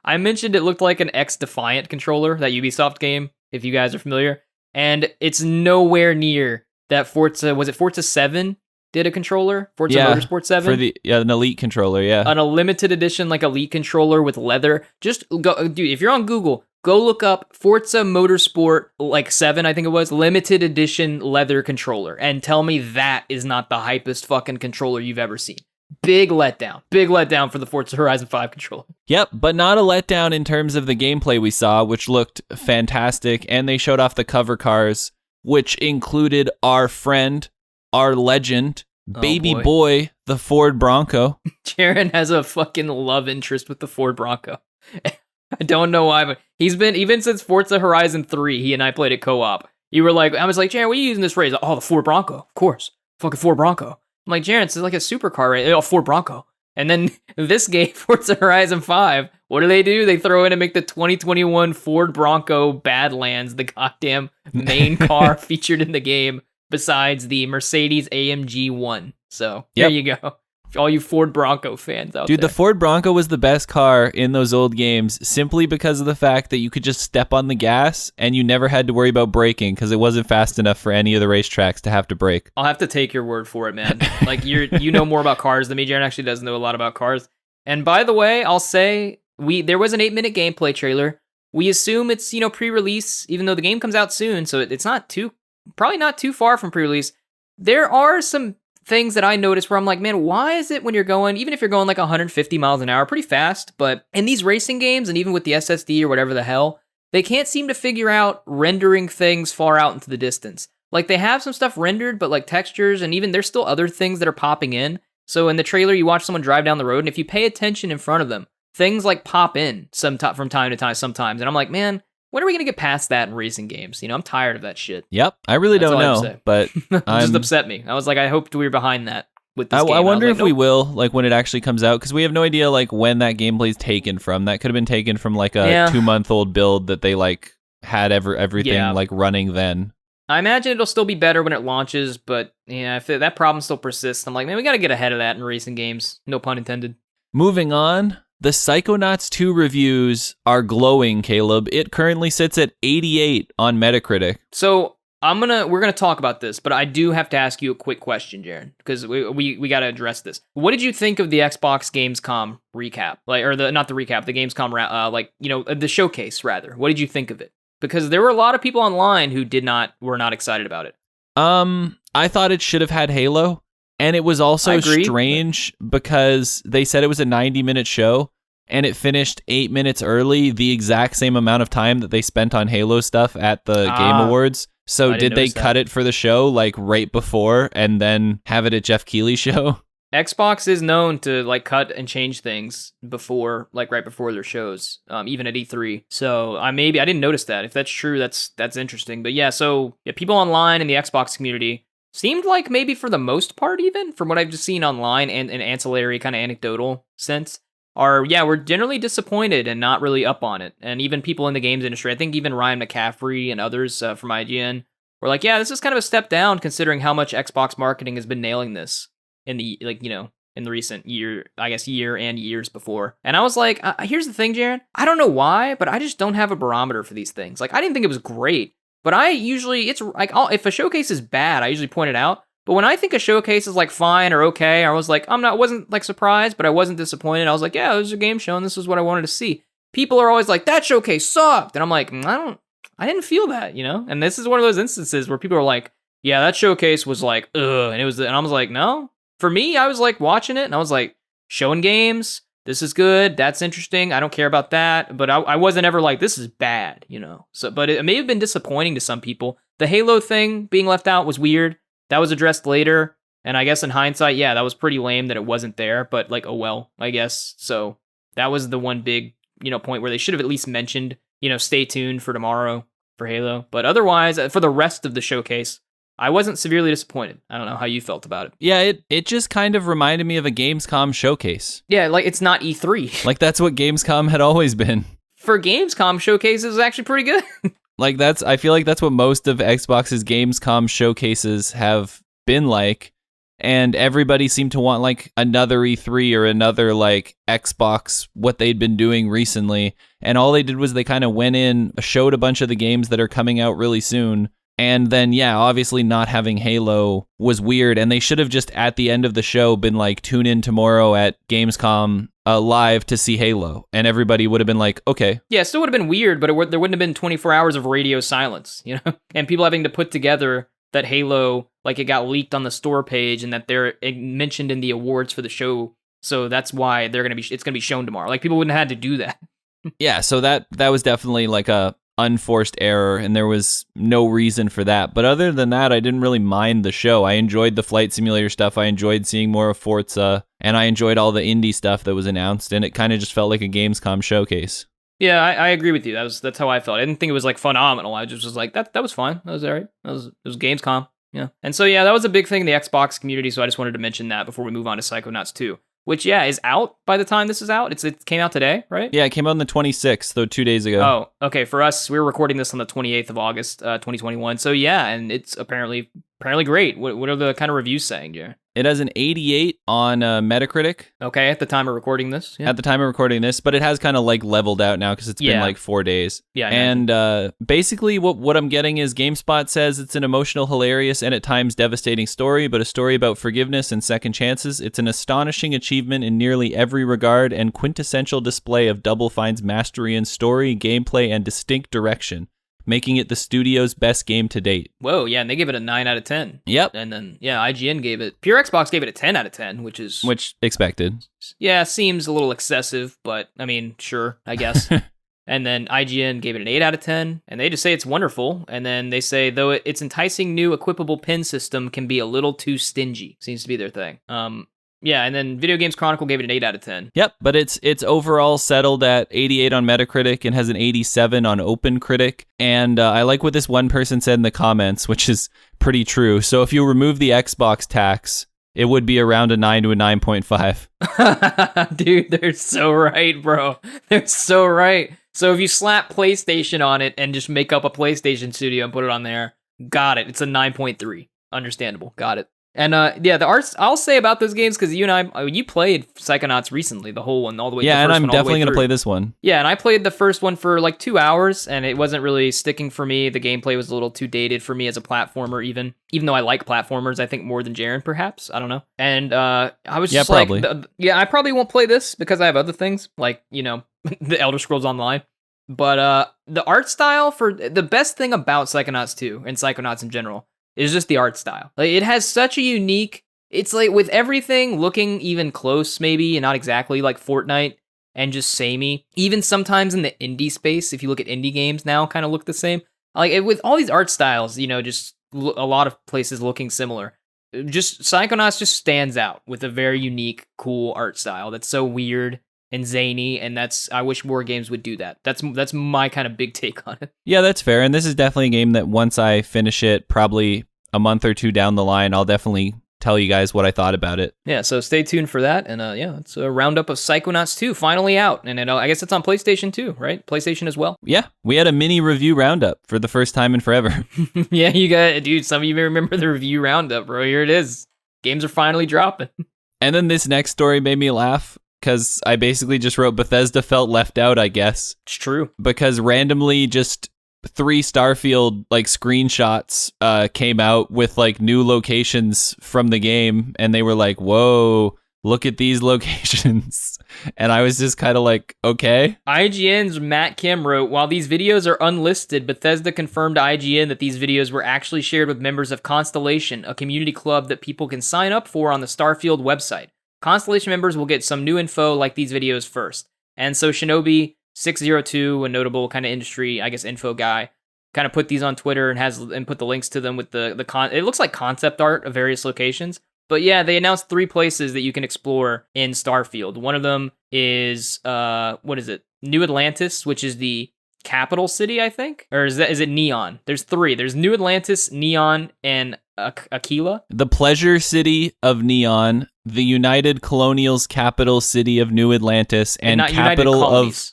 E: I mentioned it looked like an X-Defiant controller, that Ubisoft game, if you guys are familiar. And it's nowhere near that Forza, was it Forza 7? Did a controller? Forza Motorsport 7?
D: For an Elite controller, yeah.
E: On a limited edition, like Elite controller with leather. Just go, dude, if you're on Google, go look up Forza Motorsport, like 7, I think it was, limited edition leather controller, and tell me that is not the hypest fucking controller you've ever seen. Big letdown. Big letdown for the Forza Horizon 5 controller.
D: Yep, but not a letdown in terms of the gameplay we saw, which looked fantastic, and they showed off the cover cars, which included our friend, our legend, baby boy, the Ford Bronco.
E: Jaren has a fucking love interest with the Ford Bronco. I don't know why, but he's been, even since Forza Horizon 3, he and I played it co-op. You were like, I was like, Jaren, what are you using this phrase? Oh, the Ford Bronco, of course. Fucking Ford Bronco. I'm like, Jaren, it's like a supercar, right? Oh, Ford Bronco. And then this game, Forza Horizon 5, what do? They throw in and make the 2021 Ford Bronco Badlands the goddamn main car featured in the game, besides the Mercedes AMG 1. So there you go. All you Ford Bronco fans out there.
D: Dude, the Ford Bronco was the best car in those old games simply because of the fact that you could just step on the gas and you never had to worry about braking because it wasn't fast enough for any of the racetracks to have to brake.
E: I'll have to take your word for it, man. Like you know more about cars than me. Jaren actually does know a lot about cars. And by the way, I'll say there was an 8-minute gameplay trailer. We assume it's, pre-release, even though the game comes out soon, so it's probably not too far from pre-release. There are some things that I noticed where I'm like, man, why is it when you're going, even if you're going like 150 miles an hour, pretty fast, but in these racing games and even with the SSD or whatever the hell, they can't seem to figure out rendering things far out into the distance. Like they have some stuff rendered, but like textures and even there's still other things that are popping in. So in the trailer, you watch someone drive down the road, and if you pay attention in front of them, things like pop in from time to time sometimes. And I'm like, man, when are we going to get past that in racing games? I'm tired of that shit.
D: Yep, I really don't know, but
E: it just upset me. I was like, I hoped we were behind that with this game.
D: I wonder if we will, like when it actually comes out, because we have no idea like when that gameplay's taken from. That could have been taken from like a 2-month-old build that they like had everything like running then.
E: I imagine it'll still be better when it launches, but yeah, if that problem still persists, I'm like, man, we got to get ahead of that in racing games. No pun intended.
D: Moving on. The Psychonauts 2 reviews are glowing, Caleb. It currently sits at 88 on Metacritic.
E: So we're gonna talk about this, but I do have to ask you a quick question, Jaren, because we got to address this. What did you think of the Xbox Gamescom recap, not the recap, the Gamescom the showcase rather? What did you think of it? Because there were a lot of people online who were not excited about it.
D: I thought it should have had Halo. And it was also strange because they said it was a 90-minute show and it finished 8 minutes early, the exact same amount of time that they spent on Halo stuff at the Game Awards. So did they cut it for the show like right before and then have it at Jeff Keighley's show?
E: Xbox is known to like cut and change things before, like right before their shows, even at E3. So I didn't notice that. If that's true, that's interesting. But yeah, so people online in the Xbox community seemed like maybe for the most part, even from what I've just seen online and in ancillary kind of anecdotal sense, we're generally disappointed and not really up on it. And even people in the games industry, I think even Ryan McCaffrey and others from IGN were like, yeah, this is kind of a step down considering how much Xbox marketing has been nailing this in the in the recent year and years before. And I was like, here's the thing, Jaren, I don't know why, but I just don't have a barometer for these things. Like I didn't think it was great. But it's like, if a showcase is bad, I usually point it out. But when I think a showcase is like fine or okay, I was like, wasn't like surprised, but I wasn't disappointed. I was like, yeah, it was a game show and this is what I wanted to see. People are always like, that showcase sucked. And I'm like, I didn't feel that, And this is one of those instances where people are like, yeah, that showcase was like, ugh. And I was like, no. For me, I was like watching it and I was like, showing games. This is good. That's interesting. I don't care about that. But I wasn't ever like, this is bad, So, but it may have been disappointing to some people. The Halo thing being left out was weird. That was addressed later. And I guess in hindsight, yeah, that was pretty lame that it wasn't there, but like, oh well, I guess. So that was the one big, point where they should have at least mentioned, stay tuned for tomorrow for Halo. But otherwise, for the rest of the showcase, I wasn't severely disappointed. I don't know how you felt about it.
D: Yeah, it just kind of reminded me of a Gamescom showcase.
E: Yeah, like it's not E3.
D: Like that's what Gamescom had always been.
E: For Gamescom showcases, actually pretty good.
D: Like I feel like that's what most of Xbox's Gamescom showcases have been like. And everybody seemed to want like another E3 or another like Xbox, what they'd been doing recently. And all they did was they kind of went in, showed a bunch of the games that are coming out really soon. And then, yeah, obviously not having Halo was weird. And they should have just at the end of the show been like, tune in tomorrow at Gamescom live to see Halo. And everybody would have been like, okay.
E: Yeah, it still would have been weird, but there wouldn't have been 24 hours of radio silence, and people having to put together that Halo, like it got leaked on the store page and that they're mentioned in the awards for the show. So that's why it's going to be shown tomorrow. Like people wouldn't have had to do that.
D: Yeah, so that was definitely like a unforced error and there was no reason for that. But other than that, I didn't really mind the show. I enjoyed the flight simulator stuff. I enjoyed seeing more of Forza and I enjoyed all the indie stuff that was announced and it kind of just felt like a Gamescom showcase.
E: Yeah, I agree with you. That's how I felt. I didn't think it was like phenomenal. I just was like that was fine. That was all right. It was Gamescom. Yeah. And so yeah, that was a big thing in the Xbox community, so I just wanted to mention that before we move on to Psychonauts 2. Which, yeah, is out by the time this is out. It came out today, right?
D: Yeah, it came out on the 26th, so 2 days ago.
E: Oh, okay. For us, we were recording this on the 28th of August, 2021. So, yeah, and it's apparently great. What are the kind of reviews saying, Jared?
D: It has an 88 on Metacritic.
E: Okay, at the time of recording this. Yeah.
D: At the time of recording this, but it has kind of like leveled out now because it's been like 4 days.
E: Yeah,
D: and basically what I'm getting is GameSpot says it's an emotional, hilarious, and at times devastating story, but a story about forgiveness and second chances. It's an astonishing achievement in nearly every regard and quintessential display of Double Fine's mastery in story, gameplay, and distinct direction, making it the studio's best game to date.
E: Whoa, yeah, and they gave it a 9 out of 10.
D: Yep.
E: And then, yeah, IGN gave it... Pure Xbox gave it a 10 out of 10, which
D: expected.
E: Yeah, seems a little excessive, but, I mean, sure, I guess. And then IGN gave it an 8 out of 10, and they just say it's wonderful. And then they say, though its enticing new equipable pin system can be a little too stingy. Seems to be their thing. Yeah, and then Video Games Chronicle gave it an 8 out of 10.
D: Yep, but it's overall settled at 88 on Metacritic and has an 87 on OpenCritic. And I like what this one person said in the comments, which is pretty true. So if you remove the Xbox tax, it would be around a 9 to a 9.5.
E: Dude, they're so right, bro. They're so right. So if you slap PlayStation on it and just make up a PlayStation studio and put it on there, got it. It's a 9.3. Understandable. Got it. And yeah, the arts I'll say about those games, because you and you played Psychonauts recently, the whole one, all the way.
D: Yeah, and I'm definitely gonna play this one.
E: Yeah, and I played the first one for like 2 hours, and it wasn't really sticking for me. The gameplay was a little too dated for me as a platformer, even though I like platformers, I think more than Jaren, perhaps. I don't know. And I was just
D: probably.
E: I probably won't play this because I have other things like the Elder Scrolls Online. But the art style for the best thing about Psychonauts 2 and Psychonauts in general is just the art style. Like it has such a unique, it's like with everything looking even close maybe and not exactly like Fortnite and just samey. Even sometimes in the indie space, if you look at indie games now kind of look the same. Like with all these art styles, just a lot of places looking similar. Just Psychonauts just stands out with a very unique, cool art style that's so weird and zany, and I wish more games would do that. That's my kind of big take on it.
D: Yeah, that's fair, and this is definitely a game that once I finish it, probably a month or two down the line, I'll definitely tell you guys what I thought about it.
E: Yeah, so stay tuned for that, and yeah, it's a roundup of Psychonauts 2 finally out, and I guess it's on PlayStation too, right? PlayStation as well.
D: Yeah, we had a mini review roundup for the first time in forever.
E: Yeah, you got, dude, some of you may remember the review roundup, bro. Here it is. Games are finally dropping.
D: And then this next story made me laugh, because I basically just wrote Bethesda felt left out, I guess.
E: It's true.
D: Because randomly just 3 Starfield like screenshots came out with like new locations from the game, and they were like, whoa, look at these locations. And I was just kind of like, okay.
E: IGN's Matt Kim wrote, while these videos are unlisted, Bethesda confirmed to IGN that these videos were actually shared with members of Constellation, a community club that people can sign up for on the Starfield website. Constellation members will get some new info like these videos first. And so Shinobi602, a notable kind of industry, I guess, info guy, kind of put these on Twitter and put the links to them with it looks like concept art of various locations. But yeah, they announced 3 places that you can explore in Starfield. One of them is what is it? New Atlantis, which is the capital city, I think, or is it Neon? There's 3. There's New Atlantis, Neon, and Aquila.
D: The pleasure city of Neon, the United Colonials capital city of New Atlantis, and capital of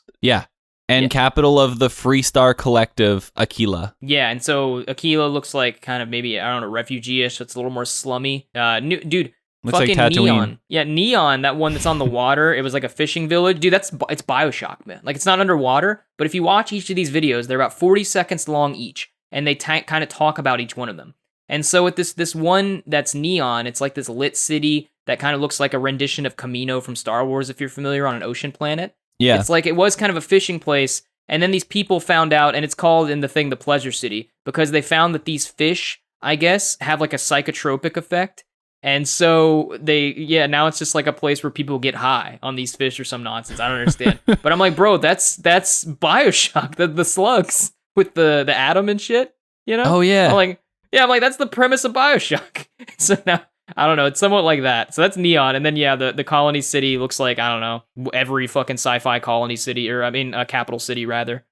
D: capital of the Freestar Collective, Aquila.
E: Yeah, and so Aquila looks like kind of maybe, I don't know, refugee-ish, so it's a little more slummy. Dude,
D: looks
E: fucking
D: like Tatooine.
E: Neon. Yeah, Neon, that one that's on the water, it was like a fishing village. Dude, it's BioShock, man. Like, it's not underwater, but if you watch each of these videos, they're about 40 seconds long each, and they kind of talk about each one of them. And so with this one that's Neon, it's like this lit city that kind of looks like a rendition of Camino from Star Wars, if you're familiar, on an ocean planet.
D: Yeah.
E: It's like it was kind of a fishing place, and then these people found out, and it's called in the thing the Pleasure City, because they found that these fish, I guess, have like a psychotropic effect. And so now it's just like a place where people get high on these fish or some nonsense. I don't understand. But I'm like, bro, that's BioShock, the slugs with the atom and shit, you know?
D: Oh, yeah.
E: I'm like, that's the premise of BioShock. So now, I don't know, it's somewhat like that. So that's Neon, and then the colony city looks like, I don't know, every fucking sci-fi colony city, or capital city rather.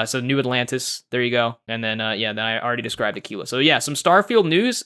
E: So New Atlantis, there you go. And then then I already described Aquila. So yeah, some Starfield news.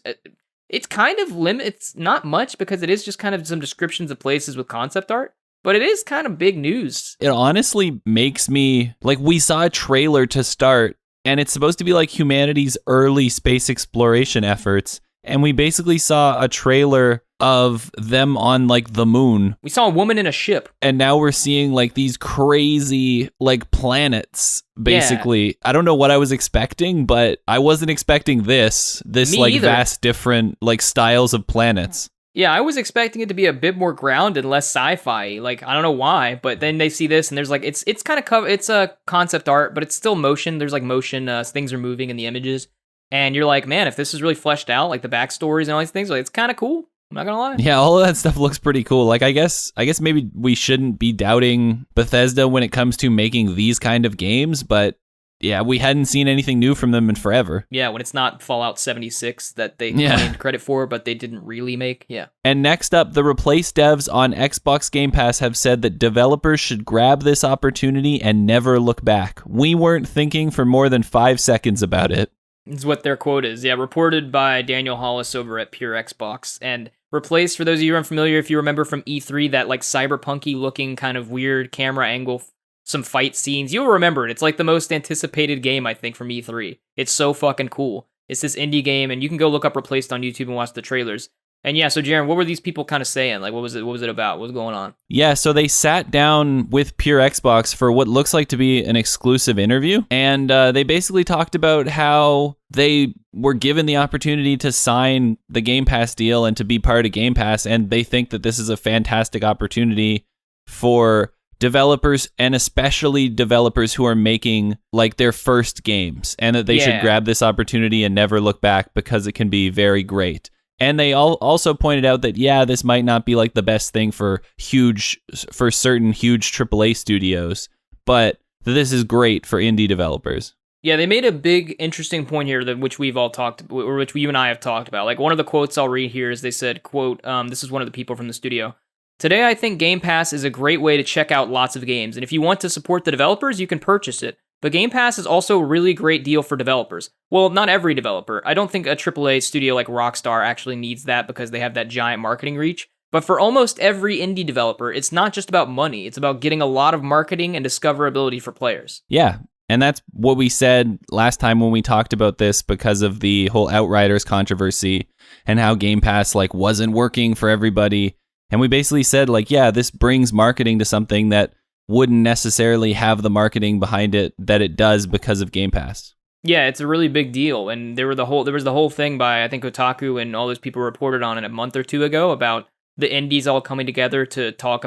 E: It's kind of it's not much because it is just kind of some descriptions of places with concept art, but it is kind of big news.
D: It honestly makes me, like, we saw a trailer to start, and it's supposed to be like humanity's early space exploration efforts. And we basically saw a trailer of them on, like, the moon.
E: We saw a woman in a ship.
D: And now we're seeing, like, these crazy, like, planets, basically. Yeah. I don't know what I was expecting, but I wasn't expecting this
E: Me
D: like,
E: either.
D: vast different, like, styles of planets.
E: Yeah, I was expecting it to be a bit more grounded, less sci-fi. Like, I don't know why, but then they see this and there's like, it's kind of it's a concept art, but it's still motion. There's like motion, things are moving in the images. And you're like, man, if this is really fleshed out, like the backstories and all these things, like, it's kind of cool. I'm not gonna lie.
D: Yeah, all of that stuff looks pretty cool. Like, I guess maybe we shouldn't be doubting Bethesda when it comes to making these kind of games, but yeah, we hadn't seen anything new from them in forever.
E: Yeah, when it's not Fallout 76 that they claimed credit for, but they didn't really make. Yeah.
D: And next up, the Replace devs on Xbox Game Pass have said that developers should grab this opportunity and never look back. We weren't thinking for more than 5 seconds about it.
E: Is what their quote is. Yeah, reported by Daniel Hollis over at Pure Xbox. And Replace, for those of you unfamiliar, if you remember from E3, that like cyberpunky looking kind of weird camera angle, some fight scenes, you'll remember it. It's like the most anticipated game, I think, from E3. It's so fucking cool. It's this indie game, and you can go look up Replaced on YouTube and watch the trailers. And yeah, so Jaren, what were these people kind of saying? Like, what was it about? What was going on?
D: Yeah, so they sat down with Pure Xbox for what looks like to be an exclusive interview, and they basically talked about how they were given the opportunity to sign the Game Pass deal and to be part of Game Pass, and they think that this is a fantastic opportunity for developers, and especially developers who are making like their first games, and that they should grab this opportunity and never look back because it can be very great. And they also pointed out that, yeah, this might not be like the best thing for certain huge AAA studios, but this is great for indie developers.
E: Yeah, they made a big, interesting point here, which we've all talked, or which you and I have talked about. Like, one of the quotes I'll read here is they said, quote, this is one of the people from the studio. Today, I think Game Pass is a great way to check out lots of games, and if you want to support the developers, you can purchase it. But Game Pass is also a really great deal for developers. Well, not every developer. I don't think a AAA studio like Rockstar actually needs that because they have that giant marketing reach. But for almost every indie developer, it's not just about money. It's about getting a lot of marketing and discoverability for players.
D: Yeah, and that's what we said last time when we talked about this because of the whole Outriders controversy and how Game Pass like wasn't working for everybody. And we basically said like, yeah, this brings marketing to something that wouldn't necessarily have the marketing behind it that it does because of Game Pass.
E: Yeah, it's a really big deal. And there was the whole thing by, I think, Kotaku and all those people reported on it a month or two ago about the indies all coming together to talk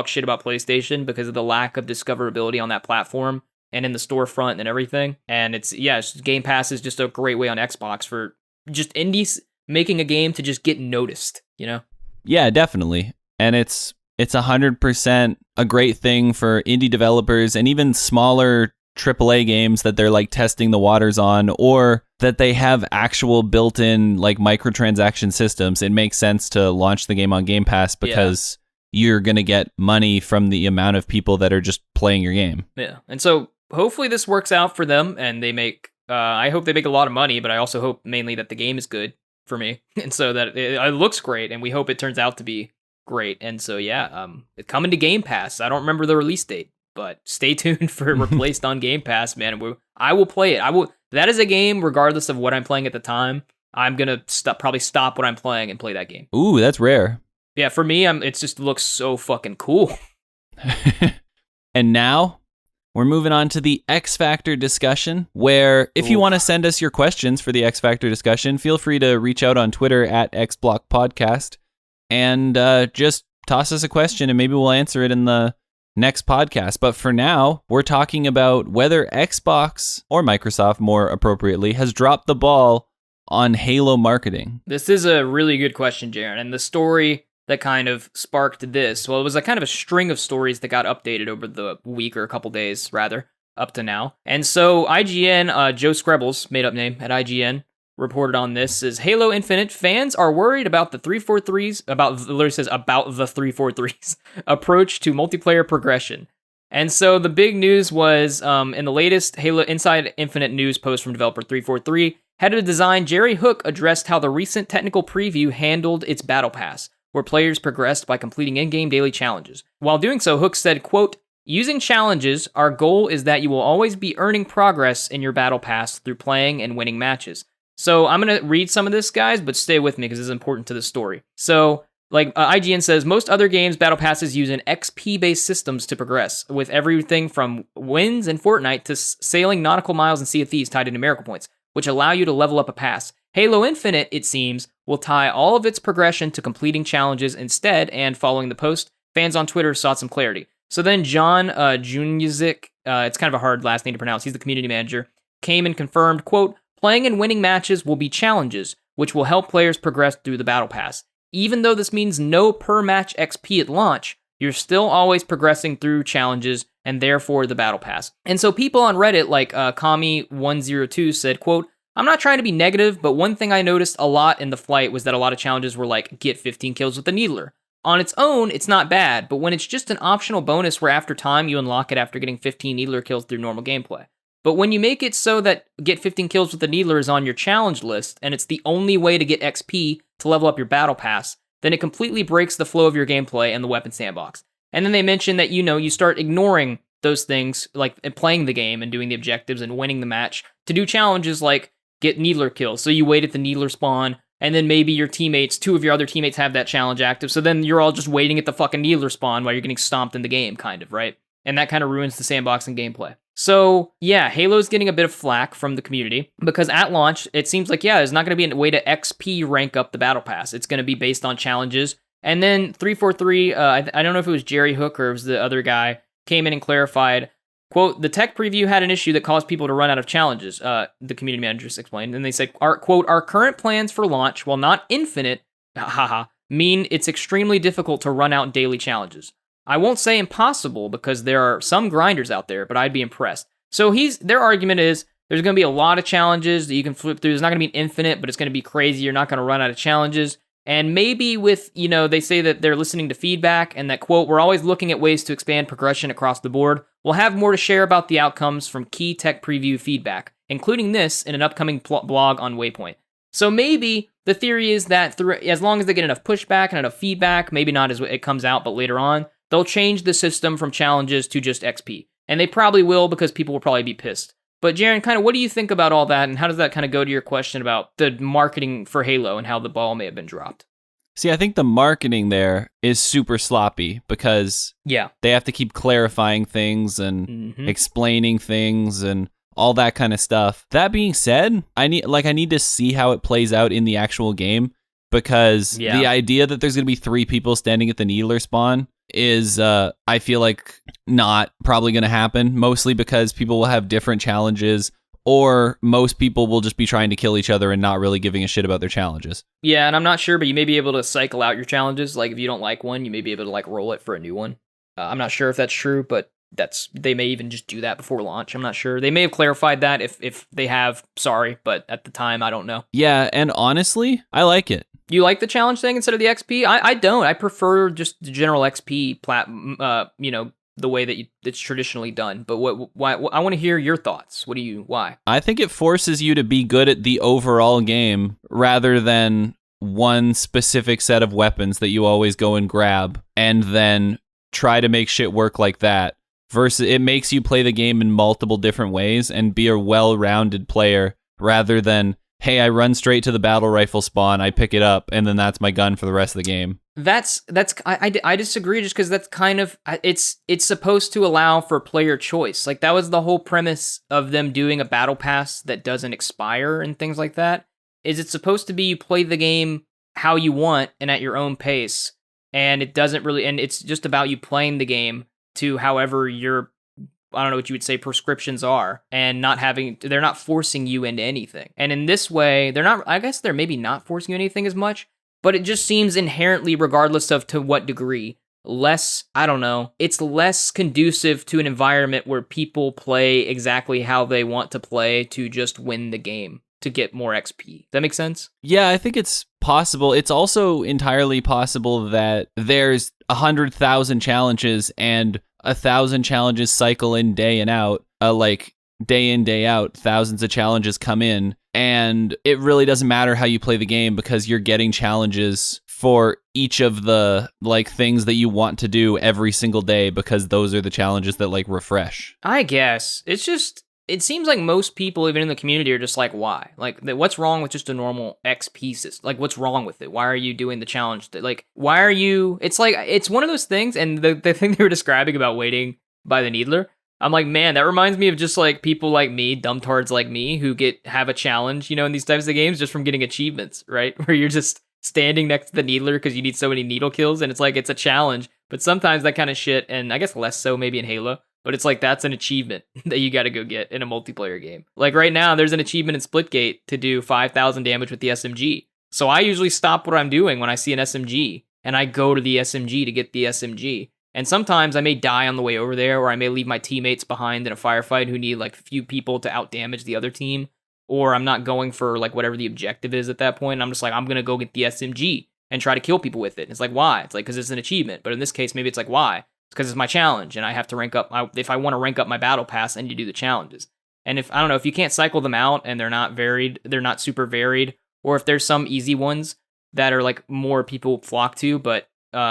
E: shit about PlayStation because of the lack of discoverability on that platform and in the storefront and everything. And Game Pass is just a great way on Xbox for just indies making a game to just get noticed, you know?
D: Yeah, definitely. And it's 100% a great thing for indie developers and even smaller AAA games that they're like testing the waters on, or that they have actual built-in like microtransaction systems, it makes sense to launch the game on Game Pass because you're going to get money from the amount of people that are just playing your game.
E: Yeah. And so hopefully this works out for them and they make, I hope they make a lot of money, but I also hope mainly that the game is good for me. And so that it looks great and we hope it turns out to be great. And so, it's coming to Game Pass. I don't remember the release date, but stay tuned for Replaced on Game Pass, man. I will play it. That is a game, regardless of what I'm playing at the time, I'm going to probably stop what I'm playing and play that game.
D: Ooh, that's rare.
E: Yeah, for me, it just looks so fucking cool.
D: And now we're moving on to the X Factor discussion, where if you want to send us your questions for the X Factor discussion, feel free to reach out on Twitter at XBlockPodcast and just toss us a question and maybe we'll answer it in the next podcast. But for now, we're talking about whether Xbox, or Microsoft more appropriately, has dropped the ball on Halo marketing.
E: This is a really good question, Jaron, and the story that kind of sparked this, well, it was a kind of a string of stories that got updated over the week, or a couple days rather, up to now. And so IGN, Joe Screbbles, made up name at IGN, reported on this, says Halo Infinite fans are worried about the 343's, about the 343's approach to multiplayer progression. And so the big news was, in the latest Halo Inside Infinite news post from developer 343, head of design Jerry Hook addressed how the recent technical preview handled its battle pass, where players progressed by completing in-game daily challenges. While doing so, Hook said, quote, using challenges, our goal is that you will always be earning progress in your battle pass through playing and winning matches. So I'm going to read some of this, guys, but stay with me because this is important to the story. So, IGN says, most other games' battle passes use an XP-based systems to progress, with everything from wins in Fortnite to sailing nautical miles in Sea of Thieves tied to numerical points, which allow you to level up a pass. Halo Infinite, it seems, will tie all of its progression to completing challenges instead, and following the post, fans on Twitter sought some clarity. So then John Junyazik, it's kind of a hard last name to pronounce, he's the community manager, came and confirmed, quote, playing and winning matches will be challenges, which will help players progress through the battle pass. Even though this means no per-match XP at launch, you're still always progressing through challenges, and therefore the battle pass. And so people on Reddit, like Kami102 said, quote, I'm not trying to be negative, but one thing I noticed a lot in the flight was that a lot of challenges were like, get 15 kills with the Needler. On its own, it's not bad, but when it's just an optional bonus where after time you unlock it after getting 15 Needler kills through normal gameplay. But when you make it so that get 15 kills with the Needler is on your challenge list, and it's the only way to get XP to level up your battle pass, then it completely breaks the flow of your gameplay and the weapon sandbox. And then they mention that, you start ignoring those things, like playing the game and doing the objectives and winning the match, to do challenges like get Needler kills. So you wait at the Needler spawn, and then maybe your teammates, two of your other teammates have that challenge active, so then you're all just waiting at the fucking Needler spawn while you're getting stomped in the game, kind of, right? And that kind of ruins the sandbox and gameplay. So, yeah, Halo's getting a bit of flack from the community, because at launch, it seems like, there's not going to be a way to XP rank up the battle pass. It's going to be based on challenges. And then 343, I don't know if it was Jerry Hook or it was the other guy, came in and clarified, quote, the tech preview had an issue that caused people to run out of challenges, the community managers explained. And they said, quote, our current plans for launch, while not infinite, mean it's extremely difficult to run out daily challenges. I won't say impossible because there are some grinders out there, but I'd be impressed. So their argument is there's going to be a lot of challenges that you can flip through. There's not going to be an infinite, but it's going to be crazy. You're not going to run out of challenges. And maybe with, they say that they're listening to feedback and that, quote, we're always looking at ways to expand progression across the board. We'll have more to share about the outcomes from key tech preview feedback, including this in an upcoming blog on Waypoint. So maybe the theory is that as long as they get enough pushback and enough feedback, maybe not as it comes out, but later on, they'll change the system from challenges to just XP. And they probably will because people will probably be pissed. But Jaron, kind of what do you think about all that, and how does that kind of go to your question about the marketing for Halo and how the ball may have been dropped?
D: See, I think the marketing there is super sloppy because they have to keep clarifying things and explaining things and all that kind of stuff. That being said, I need to see how it plays out in the actual game, because the idea that there's going to be 3 people standing at the Needler spawn is, I feel like, not probably going to happen, mostly because people will have different challenges, or most people will just be trying to kill each other and not really giving a shit about their challenges. Yeah,
E: and I'm not sure, but you may be able to cycle out your challenges. Like, if you don't like one, you may be able to, roll it for a new one. I'm not sure if that's true, but they may even just do that before launch. I'm not sure. They may have clarified that. If they have, sorry, but at the time, I don't know.
D: Yeah, and honestly, I like it.
E: You like the challenge thing instead of the XP? I don't. I prefer just the general XP the way that it's traditionally done. But why? I want to hear your thoughts. Why?
D: I think it forces you to be good at the overall game rather than one specific set of weapons that you always go and grab and then try to make shit work like that. Versus it makes you play the game in multiple different ways and be a well-rounded player rather than, hey, I run straight to the battle rifle spawn, I pick it up, and then that's my gun for the rest of the game.
E: I disagree just because that's kind of, it's supposed to allow for player choice. Like, that was the whole premise of them doing a battle pass that doesn't expire and things like that, is it's supposed to be you play the game how you want and at your own pace, and it doesn't really, and it's just about you playing the game to however your, I don't know what you would say prescriptions are, and they're not forcing you into anything. And in this way, they're maybe not forcing you anything as much, but it just seems inherently, regardless of to what degree, it's less conducive to an environment where people play exactly how they want to play to just win the game, to get more XP. Does that make sense?
D: Yeah, I think it's possible. It's also entirely possible that there's 100,000 challenges and 1,000 challenges cycle in day and out, like day in, day out, thousands of challenges come in, and it really doesn't matter how you play the game because you're getting challenges for each of the like things that you want to do every single day because those are the challenges that like refresh.
E: I guess. It seems like most people, even in the community, are just like, why? Like, what's wrong with just a normal XP system? Like, what's wrong with it? Why are you doing the challenge? Like, why are you... It's like, it's one of those things, and the thing they were describing about waiting by the Needler, I'm like, man, that reminds me of just, like, people like me, dumbtards like me, who have a challenge, in these types of games just from getting achievements, right? Where you're just standing next to the Needler because you need so many needle kills, and it's like, it's a challenge. But sometimes that kind of shit, and I guess less so maybe in Halo, but it's like, that's an achievement that you got to go get in a multiplayer game. Like right now, there's an achievement in Splitgate to do 5,000 damage with the SMG. So I usually stop what I'm doing when I see an SMG, and I go to the SMG to get the SMG. And sometimes I may die on the way over there, or I may leave my teammates behind in a firefight who need like a few people to outdamage the other team, or I'm not going for like whatever the objective is at that point. And I'm just like, I'm going to go get the SMG and try to kill people with it. And it's like, why? It's like, because it's an achievement. But in this case, maybe it's like, why? Because it's my challenge, and I have to rank up. If I want to rank up my battle pass, I need to do the challenges. And if you can't cycle them out, and they're not varied, they're not super varied, or if there's some easy ones that are like more people flock to, but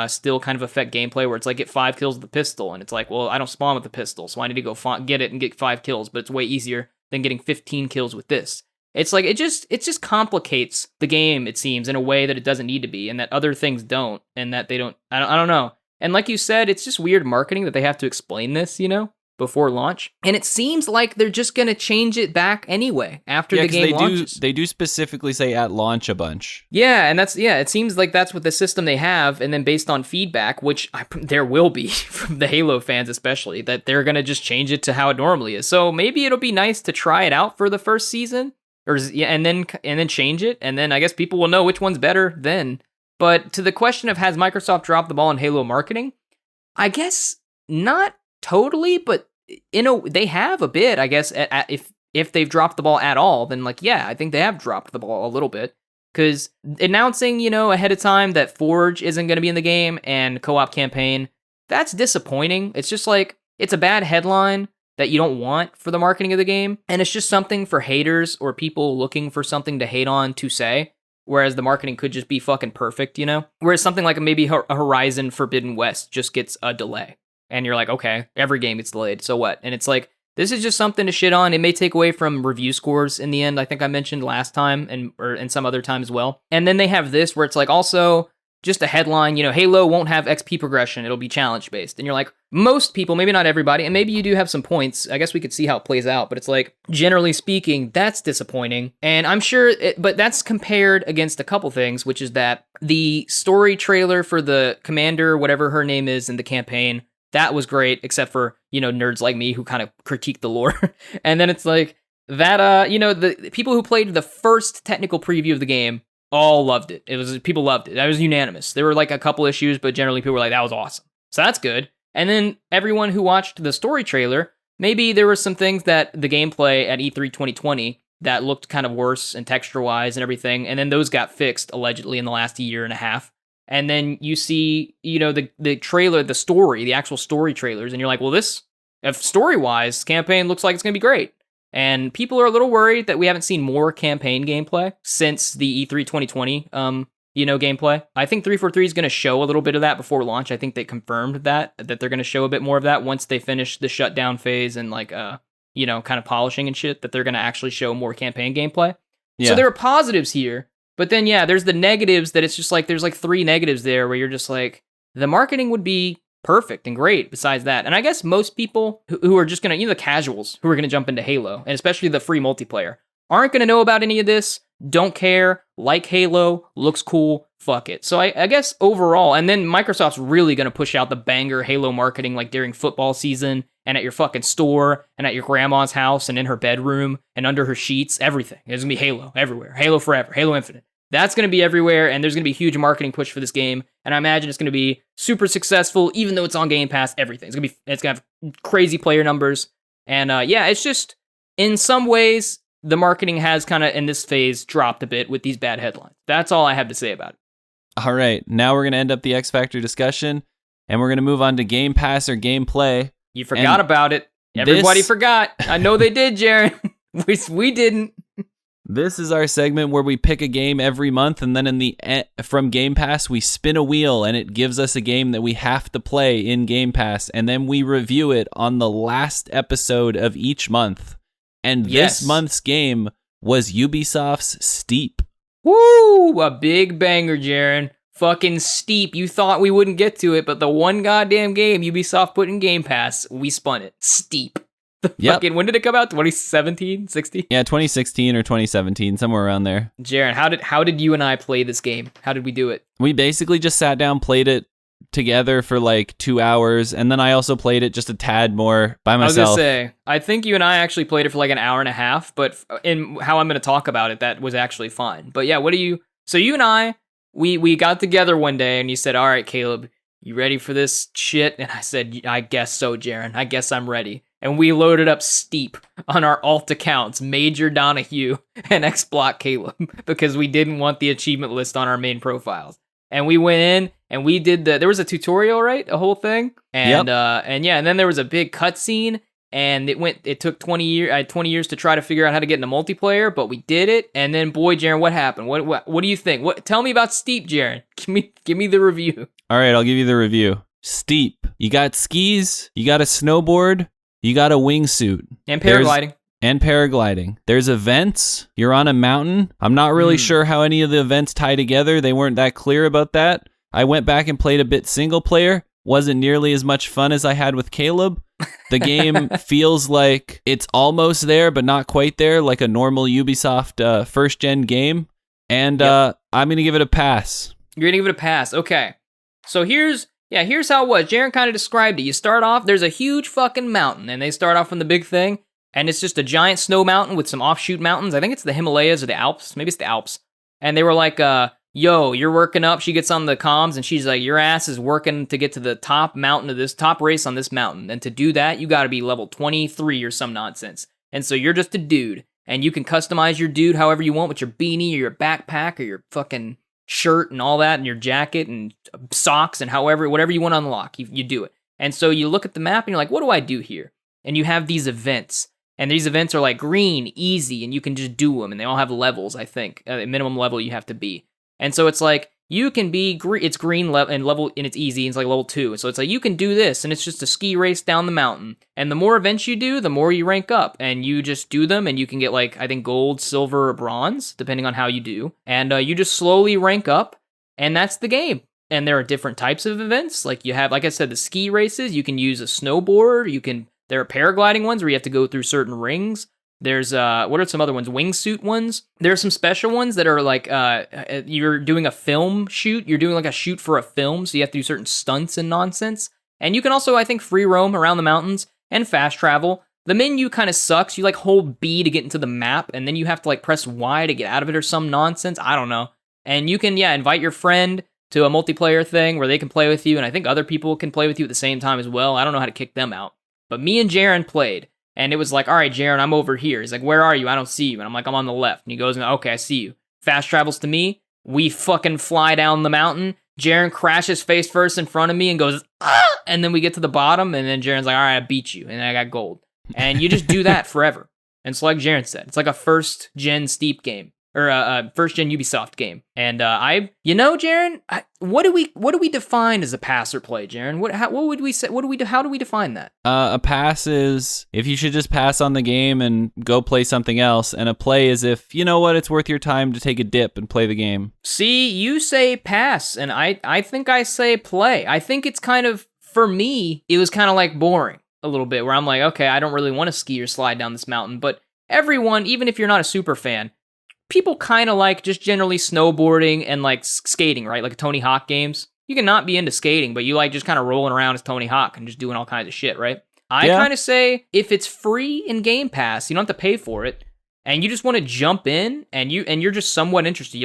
E: still kind of affect gameplay, where it's like get 5 kills with the pistol, and it's like, well, I don't spawn with the pistol, so I need to go get it and get 5 kills, but it's way easier than getting 15 kills with this. It's like it just complicates the game, it seems, in a way that it doesn't need to be, and that other things don't, and that they don't. I don't know. And like you said, it's just weird marketing that they have to explain this, before launch. And it seems like they're just going to change it back anyway after the game launches.
D: They do specifically say at launch a bunch.
E: Yeah, and it seems like that's what the system they have. And then based on feedback, which there will be from the Halo fans especially, that they're going to just change it to how it normally is. So maybe it'll be nice to try it out for the first season, and then change it. And then I guess people will know which one's better then. But to the question of has Microsoft dropped the ball in Halo marketing, I guess not totally, but they have a bit, I guess. If they've dropped the ball at all, then I think they have dropped the ball a little bit. Because announcing, ahead of time that Forge isn't going to be in the game and co-op campaign, that's disappointing. It's just like, it's a bad headline that you don't want for the marketing of the game. And it's just something for haters or people looking for something to hate on to say. Whereas the marketing could just be fucking perfect, Whereas something like maybe a Horizon Forbidden West just gets a delay. And you're like, okay, every game gets delayed, so what? And it's like, this is just something to shit on. It may take away from review scores in the end, I think I mentioned last time, and some other time as well. And then they have this where it's like also just a headline, Halo won't have XP progression, it'll be challenge-based. And you're like, most people, maybe not everybody, and maybe you do have some points, I guess we could see how it plays out, but it's like, generally speaking, that's disappointing. And I'm sure, but that's compared against a couple things, which is that the story trailer for the commander, whatever her name is in the campaign, that was great, except for, nerds like me who kind of critique the lore. And then it's like, that, the people who played the first technical preview of the game all loved it. People loved it. That was unanimous. There were like a couple issues, but generally people were like, that was awesome. So that's good. And then everyone who watched the story trailer, maybe there were some things that the gameplay at E3 2020 that looked kind of worse and texture-wise and everything, and then those got fixed, allegedly, in the last year and a half. And then you see, the trailer, the story, the actual story trailers, and you're like, well, this, if story-wise, campaign looks like it's going to be great. And people are a little worried that we haven't seen more campaign gameplay since the E3 2020, gameplay. I think 343 is going to show a little bit of that before launch. I think they confirmed that they're going to show a bit more of that once they finish the shutdown phase and kind of polishing and shit, that they're going to actually show more campaign gameplay. Yeah. So there are positives here, but then, there's the negatives that it's just like, there's like 3 negatives there where you're just like, the marketing would be perfect and great besides that. And I guess most people who are just going to, the casuals who are going to jump into Halo, and especially the free multiplayer, aren't going to know about any of this, don't care, like Halo, looks cool, fuck it. So I guess overall, and then Microsoft's really going to push out the banger Halo marketing like during football season and at your fucking store and at your grandma's house and in her bedroom and under her sheets, everything. There's going to be Halo everywhere, Halo Forever, Halo Infinite. That's going to be everywhere, and there's going to be a huge marketing push for this game, and I imagine it's going to be super successful, even though it's on Game Pass, everything. It's going to have crazy player numbers, and it's just, in some ways, the marketing has kind of, in this phase, dropped a bit with these bad headlines. That's all I have to say about it.
D: All right, now we're going to end up the X Factor discussion, and we're going to move on to Game Pass or gameplay.
E: You forgot about it. Everybody forgot. I know they did, Jaron. we didn't.
D: This is our segment where we pick a game every month, and then from Game Pass, we spin a wheel, and it gives us a game that we have to play in Game Pass, and then we review it on the last episode of each month. And this month's game was Ubisoft's Steep.
E: Woo! A big banger, Jaron. Fucking Steep. You thought we wouldn't get to it, but the one goddamn game Ubisoft put in Game Pass, we spun it. Steep. Fucking, when did it come out? 2017, 16?
D: Yeah, 2016 or 2017, somewhere around there.
E: Jaron, how did you and I play this game? How did we do it?
D: We basically just sat down, played it together for like 2 hours, and then I also played it just a tad more by myself.
E: I was gonna say, I think you and I actually played it for like an hour and a half, but in how I'm gonna talk about it, that was actually fun. But yeah, so you and I, we got together one day, and you said, all right, Caleb, you ready for this shit? And I said, I guess so, Jaron. I guess I'm ready. And we loaded up Steep on our alt accounts, Major Donahue and X-Block Caleb, because we didn't want the achievement list on our main profiles. And we went in and we did there was a tutorial, right? A whole thing. And and then there was a big cutscene, and it took 20 years. I had 20 years to try to figure out how to get into multiplayer, but we did it. And then, boy, Jaron, what happened? What do you think? Tell me about Steep, Jaron. Give me the review.
D: All right, I'll give you the review. Steep. You got skis, you got a snowboard, you got a wingsuit.
E: And paragliding.
D: There's events. You're on a mountain. I'm not really sure how any of the events tie together. They weren't that clear about that. I went back and played a bit single player. Wasn't nearly as much fun as I had with Caleb. The game feels like it's almost there, but not quite there, like a normal Ubisoft first-gen game. And I'm going to give it a pass.
E: You're going to give it a pass. Okay. So here's how it was. Jaron kind of described it. You start off, there's a huge fucking mountain, and they start off from the big thing, and it's just a giant snow mountain with some offshoot mountains. I think it's the Himalayas or the Alps. Maybe it's the Alps. And they were like, yo, you're working up. She gets on the comms, and she's like, your ass is working to get to the top mountain of this top race on this mountain. And to do that, you got to be level 23 or some nonsense. And so you're just a dude, and you can customize your dude however you want with your beanie or your backpack or your fucking shirt and all that, and your jacket and socks and whatever you want to unlock, you do it. And so you look at the map and you're like, what do I do here? And you have these events, and these events are like green, easy, and you can just do them, and they all have levels, I think, minimum level you have to be. And so it's like, you can be, it's green and it's easy, and it's like level 2. So it's like, you can do this, and it's just a ski race down the mountain. And the more events you do, the more you rank up, and you just do them, and you can get like, I think gold, silver, or bronze, depending on how you do. And you just slowly rank up, and that's the game. And there are different types of events. Like you have, like I said, the ski races, you can use a snowboard, there are paragliding ones where you have to go through certain rings. There's, what are some other ones? Wingsuit ones. There are some special ones that are like, you're doing a film shoot. You're doing like a shoot for a film, so you have to do certain stunts and nonsense. And you can also, I think, free roam around the mountains and fast travel. The menu kind of sucks. You like hold B to get into the map, and then you have to like press Y to get out of it or some nonsense. I don't know. And you can, invite your friend to a multiplayer thing where they can play with you, and I think other people can play with you at the same time as well. I don't know how to kick them out. But me and Jaren played, and it was like, all right, Jaren, I'm over here. He's like, where are you? I don't see you. And I'm like, I'm on the left. And he goes, okay, I see you. Fast travels to me. We fucking fly down the mountain. Jaren crashes face first in front of me and goes, ah! And then we get to the bottom, and then Jaren's like, all right, I beat you, and I got gold. And you just do that forever. And so like Jaren said, it's like a first-gen Steep game, or a first-gen Ubisoft game. And Jaren, what do we define as a pass or play, Jaren? What would we say? How do we define that?
D: A pass is if you should just pass on the game and go play something else, and a play is if, you know what, it's worth your time to take a dip and play the game.
E: See, you say pass, and I think I say play. I think it's kind of, for me, it was kind of like boring a little bit, where I'm like, okay, I don't really want to ski or slide down this mountain, but everyone, even if you're not a super fan, people kind of like just generally snowboarding and like skating, right? Like Tony Hawk games. You can not be into skating, but you like just kind of rolling around as Tony Hawk and just doing all kinds of shit, right? I kind of say if it's free in Game Pass, you don't have to pay for it, and you just want to jump in and you're just somewhat interested.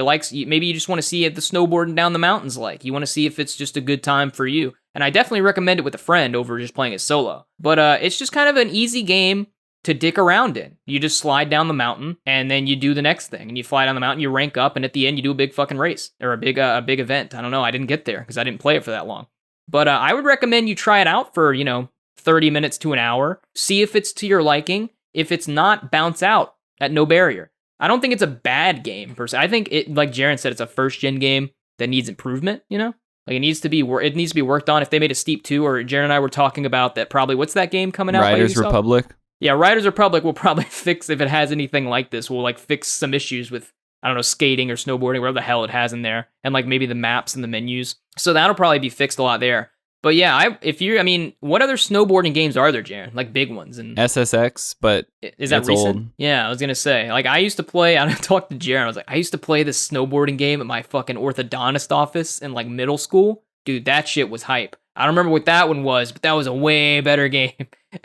E: Maybe you just want to see if the snowboarding down the mountains like. You want to see if it's just a good time for you. And I definitely recommend it with a friend over just playing it solo. But it's just kind of an easy game to dick around in. You just slide down the mountain, and then you do the next thing, and you fly down the mountain, you rank up, and at the end you do a big fucking race, or a big event. I don't know, I didn't get there, because I didn't play it for that long. But I would recommend you try it out for, 30 minutes to an hour, see if it's to your liking. If it's not, bounce out at no barrier. I don't think it's a bad game, per se. I think it, like Jaren said, it's a first-gen game that needs improvement, Like, it needs to be worked on. If they made a Steep 2, or Jaren and I were talking about that, probably, what's that game coming out?
D: Riders Republic?
E: Yeah, Riders Republic will probably fix, if it has anything like this, will like fix some issues with, I don't know, skating or snowboarding, whatever the hell it has in there, and like maybe the maps and the menus. So that'll probably be fixed a lot there. But yeah, what other snowboarding games are there, Jaren? Like big ones? And
D: SSX, but
E: is that recent?
D: Old.
E: Yeah, I was gonna say, like I used to play. I talked to Jaren. I was like, I used to play this snowboarding game at my fucking orthodontist office in like middle school. Dude, that shit was hype. I don't remember what that one was, but that was a way better game.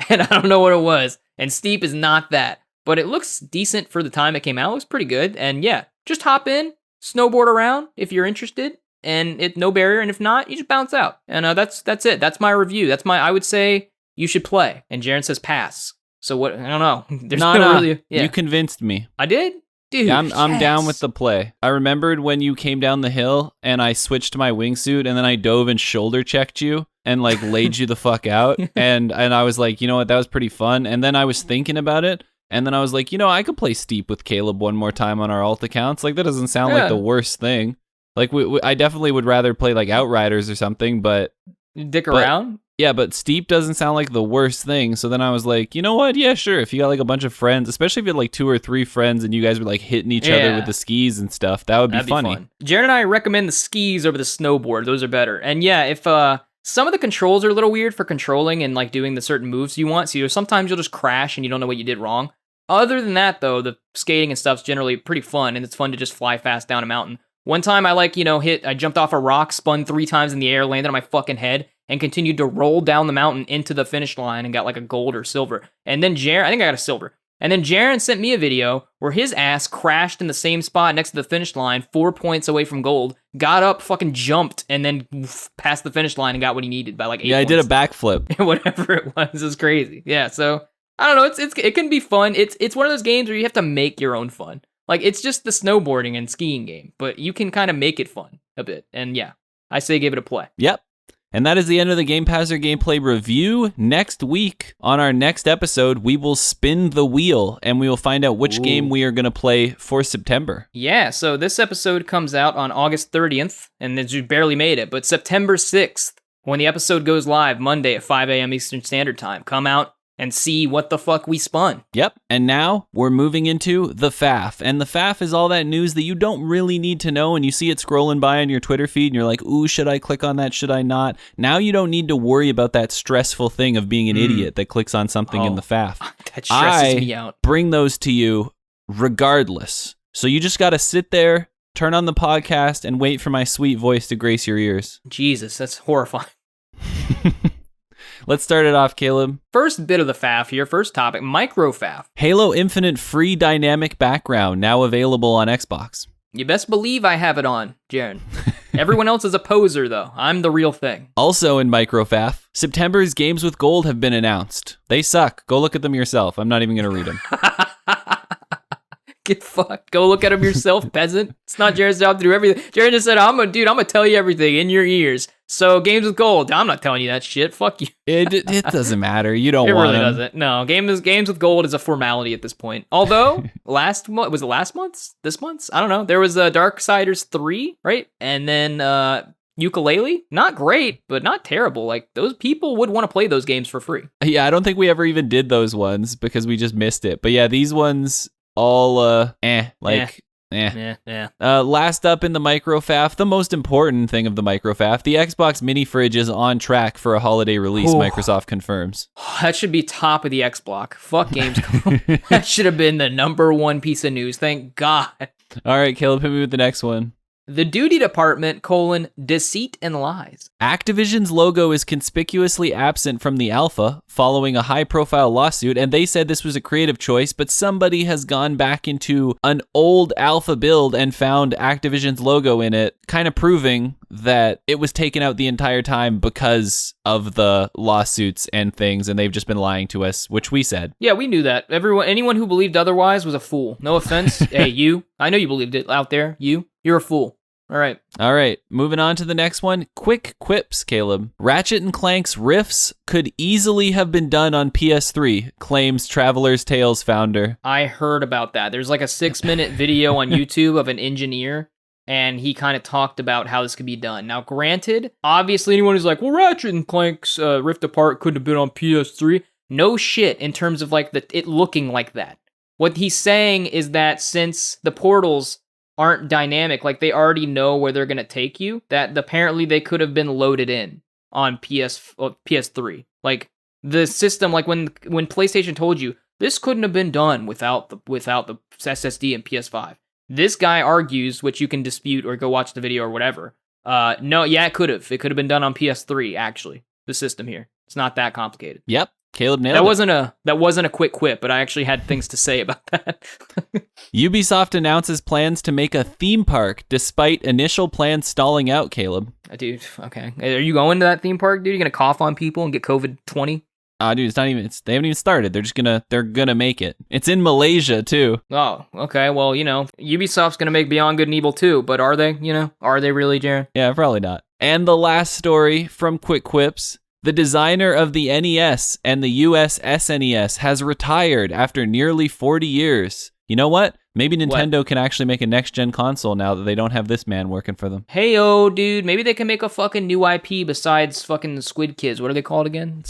E: And I don't know what it was. And Steep is not that. But it looks decent for the time it came out. It looks pretty good. And yeah, just hop in, snowboard around if you're interested. And it no barrier. And if not, you just bounce out. And that's it. That's my review. I would say you should play. And Jaren says pass. So what? I don't know. There's no really. Yeah.
D: You convinced me.
E: I did? Dude,
D: yeah, I'm down with the play. I remembered when you came down the hill and I switched to my wingsuit and then I dove and shoulder checked you and like laid you the fuck out. And I was like, you know what, that was pretty fun. And then I was thinking about it. And then I was like, I could play Steep with Caleb one more time on our alt accounts. Like that doesn't sound like the worst thing. Like I definitely would rather play like Outriders or something, but
E: around?
D: Yeah, but Steep doesn't sound like the worst thing. So then I was like, you know what? Yeah, sure. If you got like a bunch of friends, especially if you had like 2 or 3 friends and you guys were like hitting each other with the skis and stuff, that'd be funny.
E: Fun. Jaren and I recommend the skis over the snowboard. Those are better. And yeah, if some of the controls are a little weird for controlling and like doing the certain moves you want, so sometimes you'll just crash and you don't know what you did wrong. Other than that, though, the skating and stuff's generally pretty fun, and it's fun to just fly fast down a mountain. One time I I jumped off a rock, spun 3 times in the air, landed on my fucking head, and continued to roll down the mountain into the finish line and got like a gold or silver. And then I think I got a silver. And then Jaren sent me a video where his ass crashed in the same spot next to the finish line, 4 points away from gold, got up, fucking jumped, and then passed the finish line and got what he needed by like 8 points.
D: Yeah, I did a backflip.
E: Whatever it was crazy. Yeah, so I don't know, it can be fun. It's one of those games where you have to make your own fun. Like, it's just the snowboarding and skiing game, but you can kind of make it fun a bit. And yeah, I say give it a play.
D: Yep. And that is the end of the Game Passer gameplay review. Next week, on our next episode, we will spin the wheel and we will find out which game we are going to play for September.
E: Yeah, so this episode comes out on August 30th, and you barely made it, but September 6th, when the episode goes live, Monday at 5 a.m. Eastern Standard Time. Come out and see what the fuck we spun.
D: Yep. And now we're moving into the FAF. And the FAF is all that news that you don't really need to know, and you see it scrolling by on your Twitter feed and you're like, ooh, should I click on that? Should I not? Now you don't need to worry about that stressful thing of being an idiot that clicks on something in the FAF.
E: That stresses me out.
D: Bring those to you regardless. So you just got to sit there, turn on the podcast, and wait for my sweet voice to grace your ears.
E: Jesus, that's horrifying.
D: Let's start it off, Caleb.
E: First bit of the FAF here, first topic, micro FAF.
D: Halo Infinite free dynamic background, now available on Xbox.
E: You best believe I have it on, Jaren. Everyone else is a poser, though. I'm the real thing.
D: Also in microfaff, September's games with gold have been announced. They suck. Go look at them yourself. I'm not even going to read them.
E: Get fucked. Go look at them yourself, peasant. It's not Jared's job to do everything. Jared just said, I'm gonna tell you everything in your ears. So games with gold. I'm not telling you that shit. Fuck you.
D: It doesn't matter. You don't
E: it
D: want
E: really
D: them.
E: doesn't. No, games with gold is a formality at this point. Although last month was it last month's? This month's? I don't know. There was Darksiders 3, right? And then Ukulele. Not great, but not terrible. Like those people would want to play those games for free.
D: Yeah, I don't think we ever even did those ones because we just missed it. But yeah, these ones all
E: Yeah.
D: Last up in the microfaff, the most important thing of the microfaff, the Xbox mini fridge is on track for a holiday release. Microsoft confirms.
E: That should be top of the X block. Fuck Gamescom. That should have been the number one piece of news. Thank God.
D: All right, Caleb, hit me with the next one.
E: The Duty Department, deceit and lies.
D: Activision's logo is conspicuously absent from the alpha following a high-profile lawsuit, and they said this was a creative choice, but somebody has gone back into an old alpha build and found Activision's logo in it, kind of proving that it was taken out the entire time because of the lawsuits and things, and they've just been lying to us, which we said.
E: Yeah, we knew that. Anyone who believed otherwise was a fool. No offense. Hey, you. I know you believed it out there. You're a fool. All right, moving on to the next one. Quick quips, Caleb. Ratchet & Clank's riffs could easily have been done on PS3, claims Traveler's Tales founder. I heard about that. There's like a 6-minute video on YouTube of an engineer, and he kind of talked about how this could be done. Now, granted, obviously anyone who's like, well, Ratchet & Clank's Rift Apart couldn't have been on PS3. No shit in terms of like it looking like that. What he's saying is that since the portals aren't dynamic, like they already know where they're going to take you, that apparently they could have been loaded in on PS3. Like the system, like when PlayStation told you this couldn't have been done without the SSD and PS5. This guy argues, which you can dispute or go watch the video or whatever. No, yeah, it could have. It could have been done on PS3 actually. The system here. It's not that complicated.
D: Yep. Caleb nailed it.
E: That wasn't a quick quip, but I actually had things to say about that.
D: Ubisoft announces plans to make a theme park despite initial plans stalling out, Caleb.
E: Dude, okay. Are you going to that theme park, dude? You gonna cough on people and get COVID-20?
D: Dude, they haven't even started. They're gonna make it. It's in Malaysia too.
E: Oh, okay. Well, Ubisoft's gonna make Beyond Good and Evil 2, but are they? Are they really, Jared?
D: Yeah, probably not. And the last story from Quick Quips. The designer of the NES and the US SNES has retired after nearly 40 years. You know what? Maybe Nintendo can actually make a next-gen console now that they don't have this man working for them.
E: Hey-oh, dude. Maybe they can make a fucking new IP besides fucking Squid Kids. What are they called again?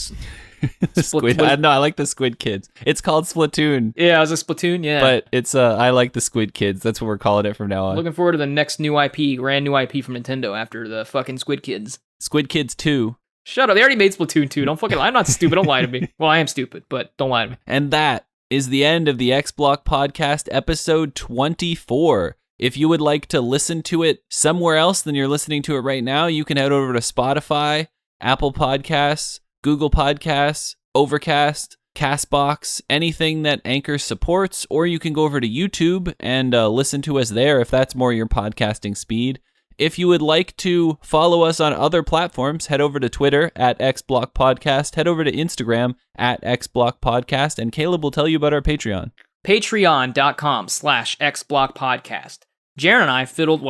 D: I like the Squid Kids. It's called Splatoon.
E: Yeah, it was a Splatoon, yeah.
D: But it's I like the Squid Kids. That's what we're calling it from now on.
E: Looking forward to the next new IP, brand new IP from Nintendo after the fucking Squid Kids.
D: Squid Kids 2.
E: Shut up. They already made Splatoon 2. I'm not stupid. Don't lie to me. Well, I am stupid, but don't lie to me.
D: And that is the end of the X Block Podcast, episode 24. If you would like to listen to it somewhere else than you're listening to it right now, you can head over to Spotify, Apple Podcasts, Google Podcasts, Overcast, Castbox, anything that Anchor supports, or you can go over to YouTube and listen to us there if that's more your podcasting speed. If you would like to follow us on other platforms, head over to Twitter at XBlockPodcast, head over to Instagram at XBlockPodcast, and Caleb will tell you about our Patreon.
E: Patreon.com/XBlockPodcast. Jared and I fiddled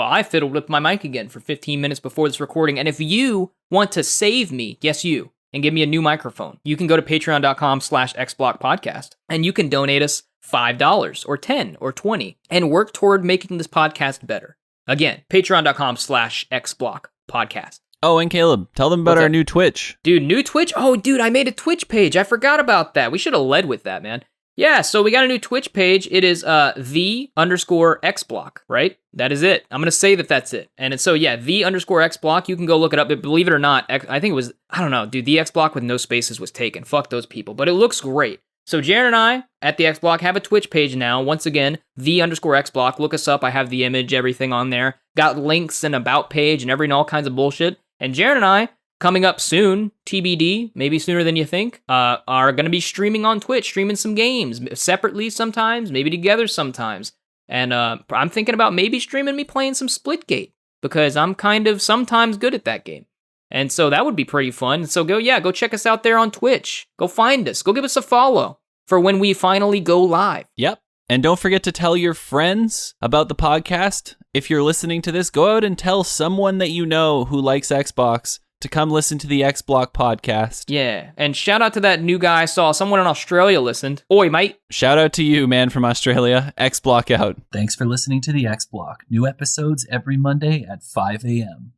E: with my mic again for 15 minutes before this recording, and if you want to save me, yes you, and give me a new microphone, you can go to Patreon.com/XBlockPodcast, and you can donate us $5 or $10 or $20 and work toward making this podcast better. Again, patreon.com/XBlockPodcast.
D: Oh, and Caleb, tell them about our new Twitch.
E: Dude, new Twitch? Oh, dude, I made a Twitch page. I forgot about that. We should have led with that, man. Yeah, so we got a new Twitch page. It is the_XBlock, right? That is it. I'm going to say that's it. And it's the_XBlock. You can go look it up. But believe it or not, I think it was, I don't know, dude, the XBlock with no spaces was taken. Fuck those people. But it looks great. So Jared and I at the XBlock have a Twitch page now. Once again, the_XBlock. Look us up. I have the image, everything on there. Got links and about page and all kinds of bullshit. And Jared and I, coming up soon, TBD, maybe sooner than you think, are going to be streaming on Twitch, streaming some games separately sometimes, maybe together sometimes. And I'm thinking about maybe streaming me playing some Splitgate. because I'm kind of sometimes good at that game. And so that would be pretty fun. So go check us out there on Twitch. Go find us. Go give us a follow for when we finally go live.
D: Yep. And don't forget to tell your friends about the podcast. If you're listening to this, go out and tell someone that you know who likes Xbox to come listen to the X Block podcast.
E: Yeah, and shout out to that new guy I saw. Someone in Australia listened. Oi, mate.
D: Shout out to you, man from Australia. X Block out.
F: Thanks for listening to the X Block. New episodes every Monday at 5 a.m.